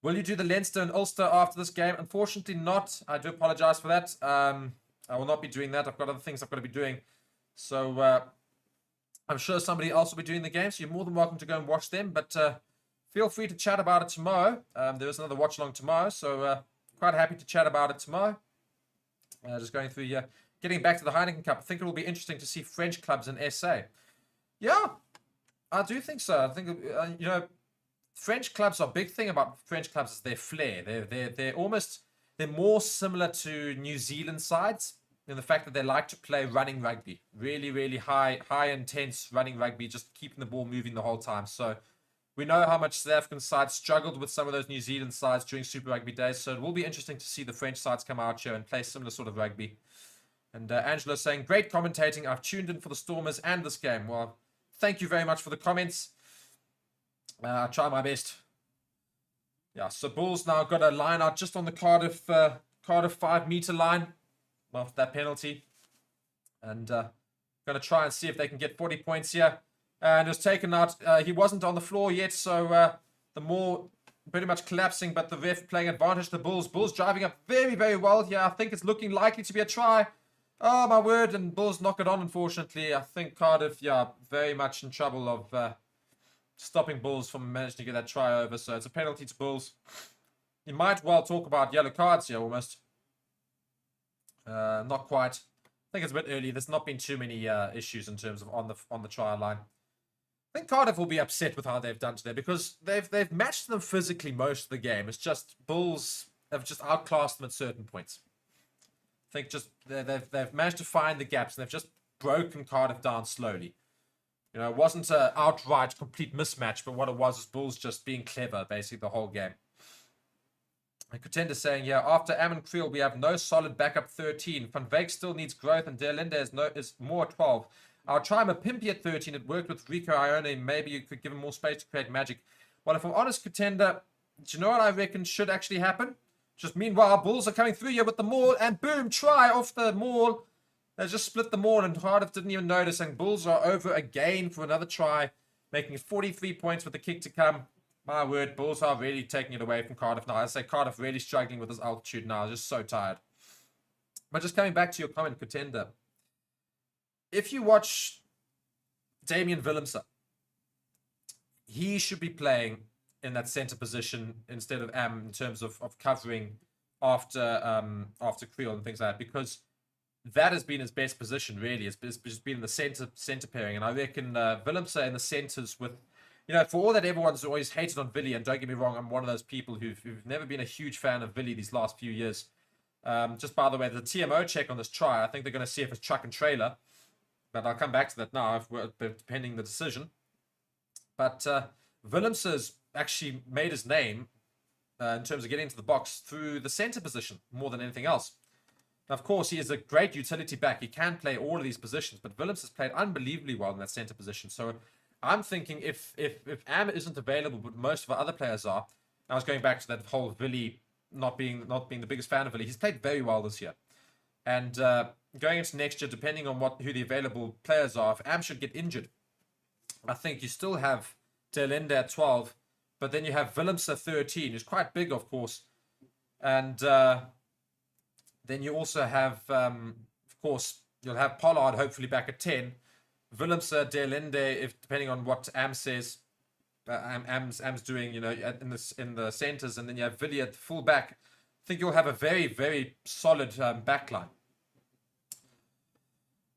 Will you do the Leinster and Ulster after this game? Unfortunately not. I do apologize for that. I will not be doing that. I've got other things I've got to be doing. So I'm sure somebody else will be doing the game, so you're more than welcome to go and watch them. But feel free to chat about it tomorrow. There is another watch-along tomorrow, so quite happy to chat about it tomorrow. Just going through here. Getting back to the Heineken Cup, I think it will be interesting to see French clubs in SA. Yeah, I do think so. I think, French clubs are a big thing about French clubs is their flair. They're more similar to New Zealand sides in the fact that they like to play running rugby. Really, really high intense running rugby, just keeping the ball moving the whole time. So we know how much South African sides struggled with some of those New Zealand sides during Super Rugby days. So it will be interesting to see the French sides come out here and play similar sort of rugby. And Angelo saying, great commentating. I've tuned in for the Stormers and this game. Well, thank you very much for the comments. I'll try my best. Yeah, so Bulls now got a line out just on the Cardiff 5-meter line after that penalty. And going to try and see if they can get 40 points here. And it was taken out. He wasn't on the floor yet, so the more pretty much collapsing, but the ref playing advantage to the Bulls. Bulls driving up very, very well here. I think it's looking likely to be a try. Oh, my word. And Bulls knock it on, unfortunately. I think Cardiff, very much in trouble of stopping Bulls from managing to get that try over. So it's a penalty to Bulls. You might well talk about yellow cards here, almost. Not quite. I think it's a bit early. There's not been too many issues in terms of on the try line. I think Cardiff will be upset with how they've done today, because they've matched them physically most of the game. It's just Bulls have just outclassed them at certain points. I think just they've managed to find the gaps, and they've just broken Cardiff down slowly. It wasn't an outright complete mismatch, but what it was Bulls just being clever basically the whole game. A contender saying here, after Amon Creel, we have no solid backup 13. Van Wyk still needs growth, and Der Linde is more 12. I'll try him a Pimpy at 13. It worked with Rico Ione. Maybe you could give him more space to create magic. Well, if I'm honest, contender, do you know what I reckon should actually happen? Just meanwhile, Bulls are coming through here with the maul, and boom, try off the maul. They just split the maul, and Cardiff didn't even notice, and Bulls are over again for another try, making 43 points with the kick to come. My word, Bulls are really taking it away from Cardiff now. I say Cardiff really struggling with this altitude now, just so tired. But just coming back to your comment, contender. If you watch Damien Willemse, he should be playing in that center position instead of Am in terms of covering after Creel and things like that, because that has been his best position, really. It's just been in the center pairing. And I reckon Willemse in the centers with, for all that everyone's always hated on Villy, and don't get me wrong, I'm one of those people who've never been a huge fan of Villy these last few years. Just by the way, the TMO check on this try, I think they're going to see if it's truck and trailer. But I'll come back to that now, depending the decision. But Willemse has actually made his name in terms of getting into the box through the centre position more than anything else. Now, of course, he is a great utility back. He can play all of these positions, but Willemse has played unbelievably well in that centre position. So I'm thinking if Am isn't available, but most of our other players are, I was going back to that whole Willie not being the biggest fan of Willie. He's played very well this year. And going into next year, depending on who the available players are, if Am should get injured, I think you still have De Linde at 12, but then you have Willemse 13, who's quite big, of course. And then you also have, of course, you'll have Pollard hopefully back at 10. Willemse, De Linde, if depending on what Am says, Am's doing, in the centres, and then you have Willie at full back. I think you'll have a very, very solid backline.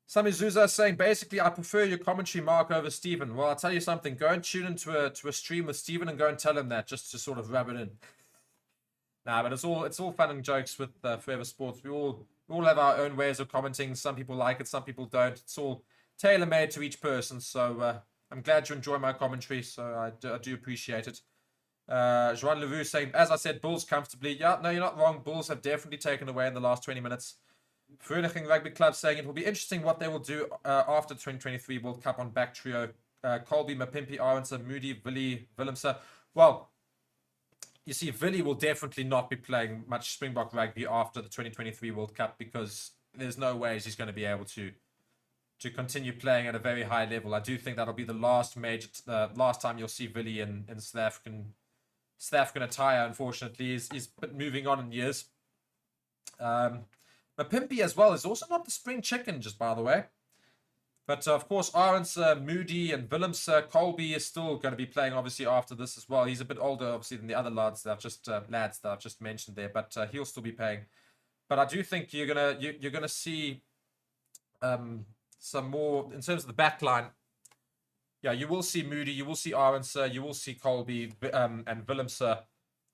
Sami Zuza saying, basically, I prefer your commentary, Mark, over Stephen. Well, I'll tell you something. Go and tune into a stream with Stephen and go and tell him that, just to sort of rub it in. Nah, but it's all fun and jokes with Forever Sports. We all have our own ways of commenting. Some people like it, some people don't. It's all tailor-made to each person. So I'm glad you enjoy my commentary. So I do appreciate it. Joan Leroux saying, as I said, Bulls comfortably. Yeah, no, you're not wrong. Bulls have definitely taken away in the last 20 minutes. Vereniging Rugby Club saying it will be interesting what they will do after the 2023 World Cup on back trio. Colby, Mapimpi, Arendse, Moody, Willemse. Well, you see, Willie will definitely not be playing much Springbok rugby after the 2023 World Cup, because there's no ways he's going to be able to continue playing at a very high level. I do think that'll be the last time you'll see Willie in South African attire. Unfortunately, he's moving on in years. Mapimpi as well is also not the spring chicken, just by the way. But of course, Arendse, Moody, and Willemse, Colby is still going to be playing obviously after this as well. He's a bit older, obviously, than the other lads that I've just mentioned there, but he'll still be playing. But I do think you're gonna see some more in terms of the back line. Yeah, you will see Moody, you will see Arendse, you will see Colby and Willemse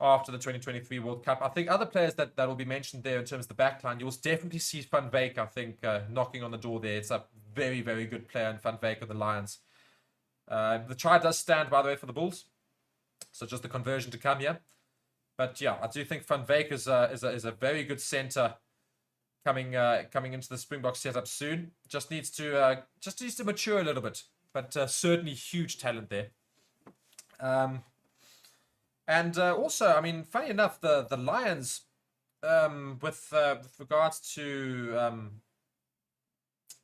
after the 2023 World Cup. I think other players that will be mentioned there in terms of the back line, you'll definitely see Van Wyk, I think, knocking on the door there. It's a very, very good player in Van Wyk of the Lions. The try does stand, by the way, for the Bulls. So just the conversion to come here. But yeah, I do think Van Wyk is a very good centre coming into the Springbok setup soon. Just needs to mature a little bit. But certainly huge talent there. And also, I mean, funny enough, the Lions, with regards to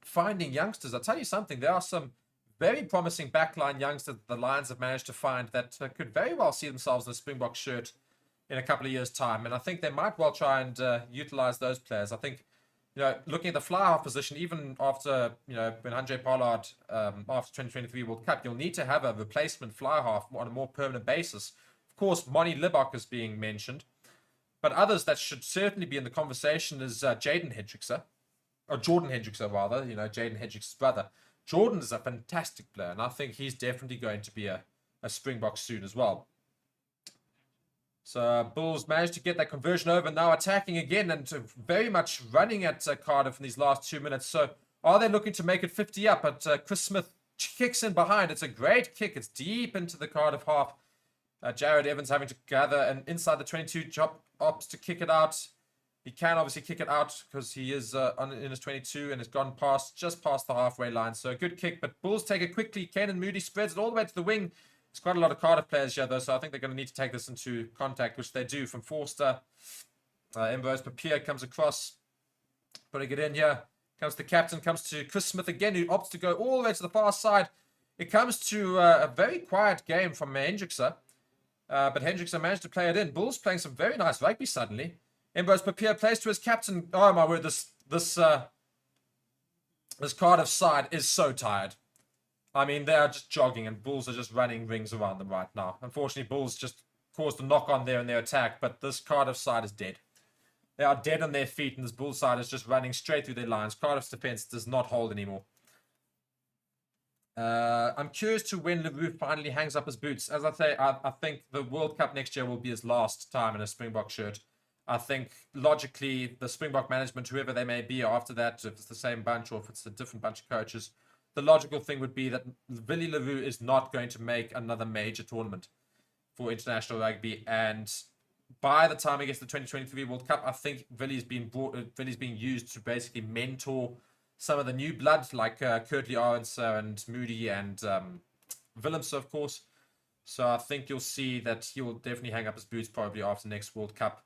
finding youngsters, I'll tell you something. There are some very promising backline youngsters the Lions have managed to find that could very well see themselves in a Springbok shirt in a couple of years' time. And I think they might well try and utilize those players. I think, looking at the fly-half position, even after, when Andre Pollard, after 2023 World Cup, you'll need to have a replacement fly-half on a more permanent basis. Of course, Moni Libbok is being mentioned, but others that should certainly be in the conversation is Jordan Hendrickse, rather, Jaden Hendrickse's brother. Jordan is a fantastic player, and I think he's definitely going to be a Springbok soon as well. So Bulls managed to get that conversion over, now attacking again and very much running at Cardiff in these last 2 minutes. So are they looking to make it 50 up? But Chris Smith kicks in behind. It's a great kick. It's deep into the Cardiff half. Jared Evans having to gather and inside the 22 opts to kick it out. He can obviously kick it out because he is in his 22 and has gone just past the halfway line. So a good kick, but Bulls take it quickly. Kanan Moody spreads it all the way to the wing. There's quite a lot of Cardiff players here, though, so I think they're going to need to take this into contact, which they do from Forster. Mbose Papier comes across, putting it in here. Comes the captain, comes to Chris Smith again, who opts to go all the way to the far side. It comes to a very quiet game from Hendrickse. But Hendrickse managed to play it in. Bulls playing some very nice rugby suddenly. Mbose Papier plays to his captain. Oh my word, this Cardiff side is so tired. I mean, they are just jogging and Bulls are just running rings around them right now. Unfortunately, Bulls just caused a knock on there in their attack, but this Cardiff side is dead. They are dead on their feet and this Bulls side is just running straight through their lines. Cardiff's defense does not hold anymore. I'm curious to when Leroux finally hangs up his boots. As I say, I think the World Cup next year will be his last time in a Springbok shirt. I think logically the Springbok management, whoever they may be after that, if it's the same bunch or if it's a different bunch of coaches, the logical thing would be that Willie Leroux is not going to make another major tournament for international rugby, and by the time he gets the 2023 World Cup, I think Willy's being used to basically mentor some of the new blood, like Kurtley Arendse and Moody and Willemse, of course. So I think you'll see that he will definitely hang up his boots probably after next World Cup.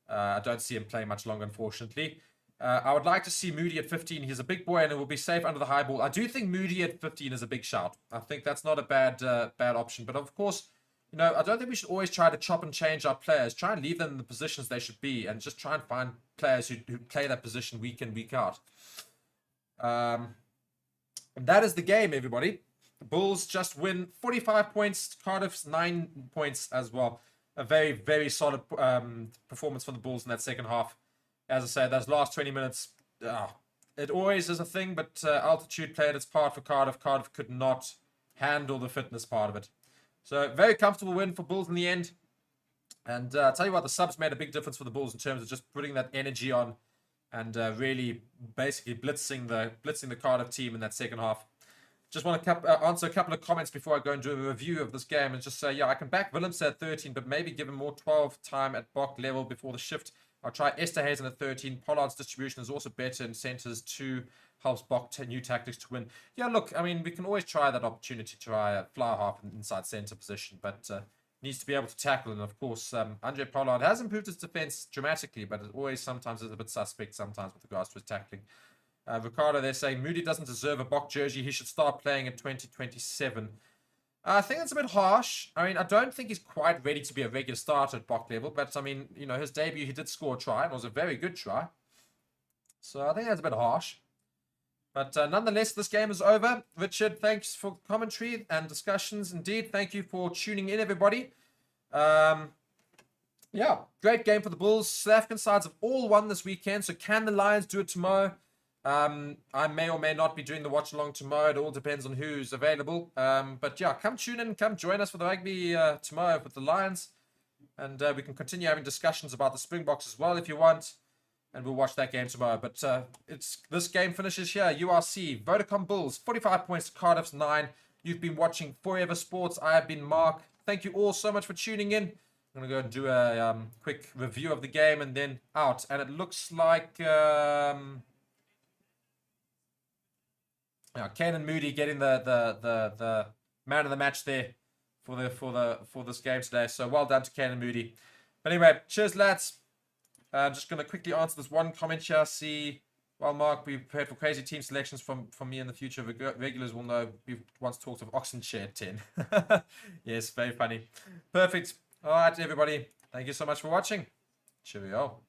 I don't see him playing much longer, unfortunately. I would like to see Moody at 15. He's a big boy and it will be safe under the high ball. I do think Moody at 15 is a big shout. I think that's not a bad option. But of course, you know, I don't think we should always try to chop and change our players. Try and leave them in the positions they should be and just try and find players who play that position week in, week out. That is the game, everybody. The Bulls just win 45 points. Cardiff's 9 points as well. A very, very solid performance for the Bulls in that second half. As I said, those last 20 minutes, it always is a thing, but altitude played its part for Cardiff. Cardiff could not handle the fitness part of it. So, very comfortable win for Bulls in the end. And I'll tell you what, the subs made a big difference for the Bulls in terms of just putting that energy on and really basically blitzing the Cardiff team in that second half. Just want to answer a couple of comments before I go and do a review of this game and just say, yeah, I can back Willemse at 13, but maybe give him more 12 time at Bok level before the shift. I'll try Esterhazen at 13. Pollard's distribution is also better in centers too. Helps Bok new tactics to win. Yeah, look, I mean, we can always try that opportunity to try a fly half in inside center position, but needs to be able to tackle. And of course, Andre Pollard has improved his defense dramatically, but it always sometimes is a bit suspect sometimes with regards to his tackling. Ricardo, they're saying Moody doesn't deserve a Bok jersey. He should start playing in 2027. I think that's a bit harsh. I mean, I don't think he's quite ready to be a regular starter at Bok level, but I mean, you know, his debut, he did score a try. It was a very good try. So I think that's a bit harsh. But nonetheless, this game is over. Richard, thanks for commentary and discussions. Indeed, thank you for tuning in, everybody. Yeah, great game for the Bulls. South African sides have all won this weekend, so can the Lions do it tomorrow? I may or may not be doing the watch along tomorrow. It all depends on who's available. But yeah, come tune in, come join us for the rugby tomorrow with the Lions. And we can continue having discussions about the Springboks as well if you want. And we'll watch that game tomorrow. But this game finishes here. URC, Vodacom Bulls, 45 points to Cardiff's 9. You've been watching Forever Sports. I have been Mark. Thank you all so much for tuning in. I'm going to go and do a quick review of the game and then out. And it looks like Kane and Moody getting the man of the match there for this game today. So well done to Kane and Moody. But anyway, cheers, lads. I'm just going to quickly answer this one comment here. See, well, Mark, we prepared for crazy team selections from me in the future. Regulars will know we've once talked of Oxenshire at 10. Yes, very funny. Perfect. All right, everybody. Thank you so much for watching. Cheerio.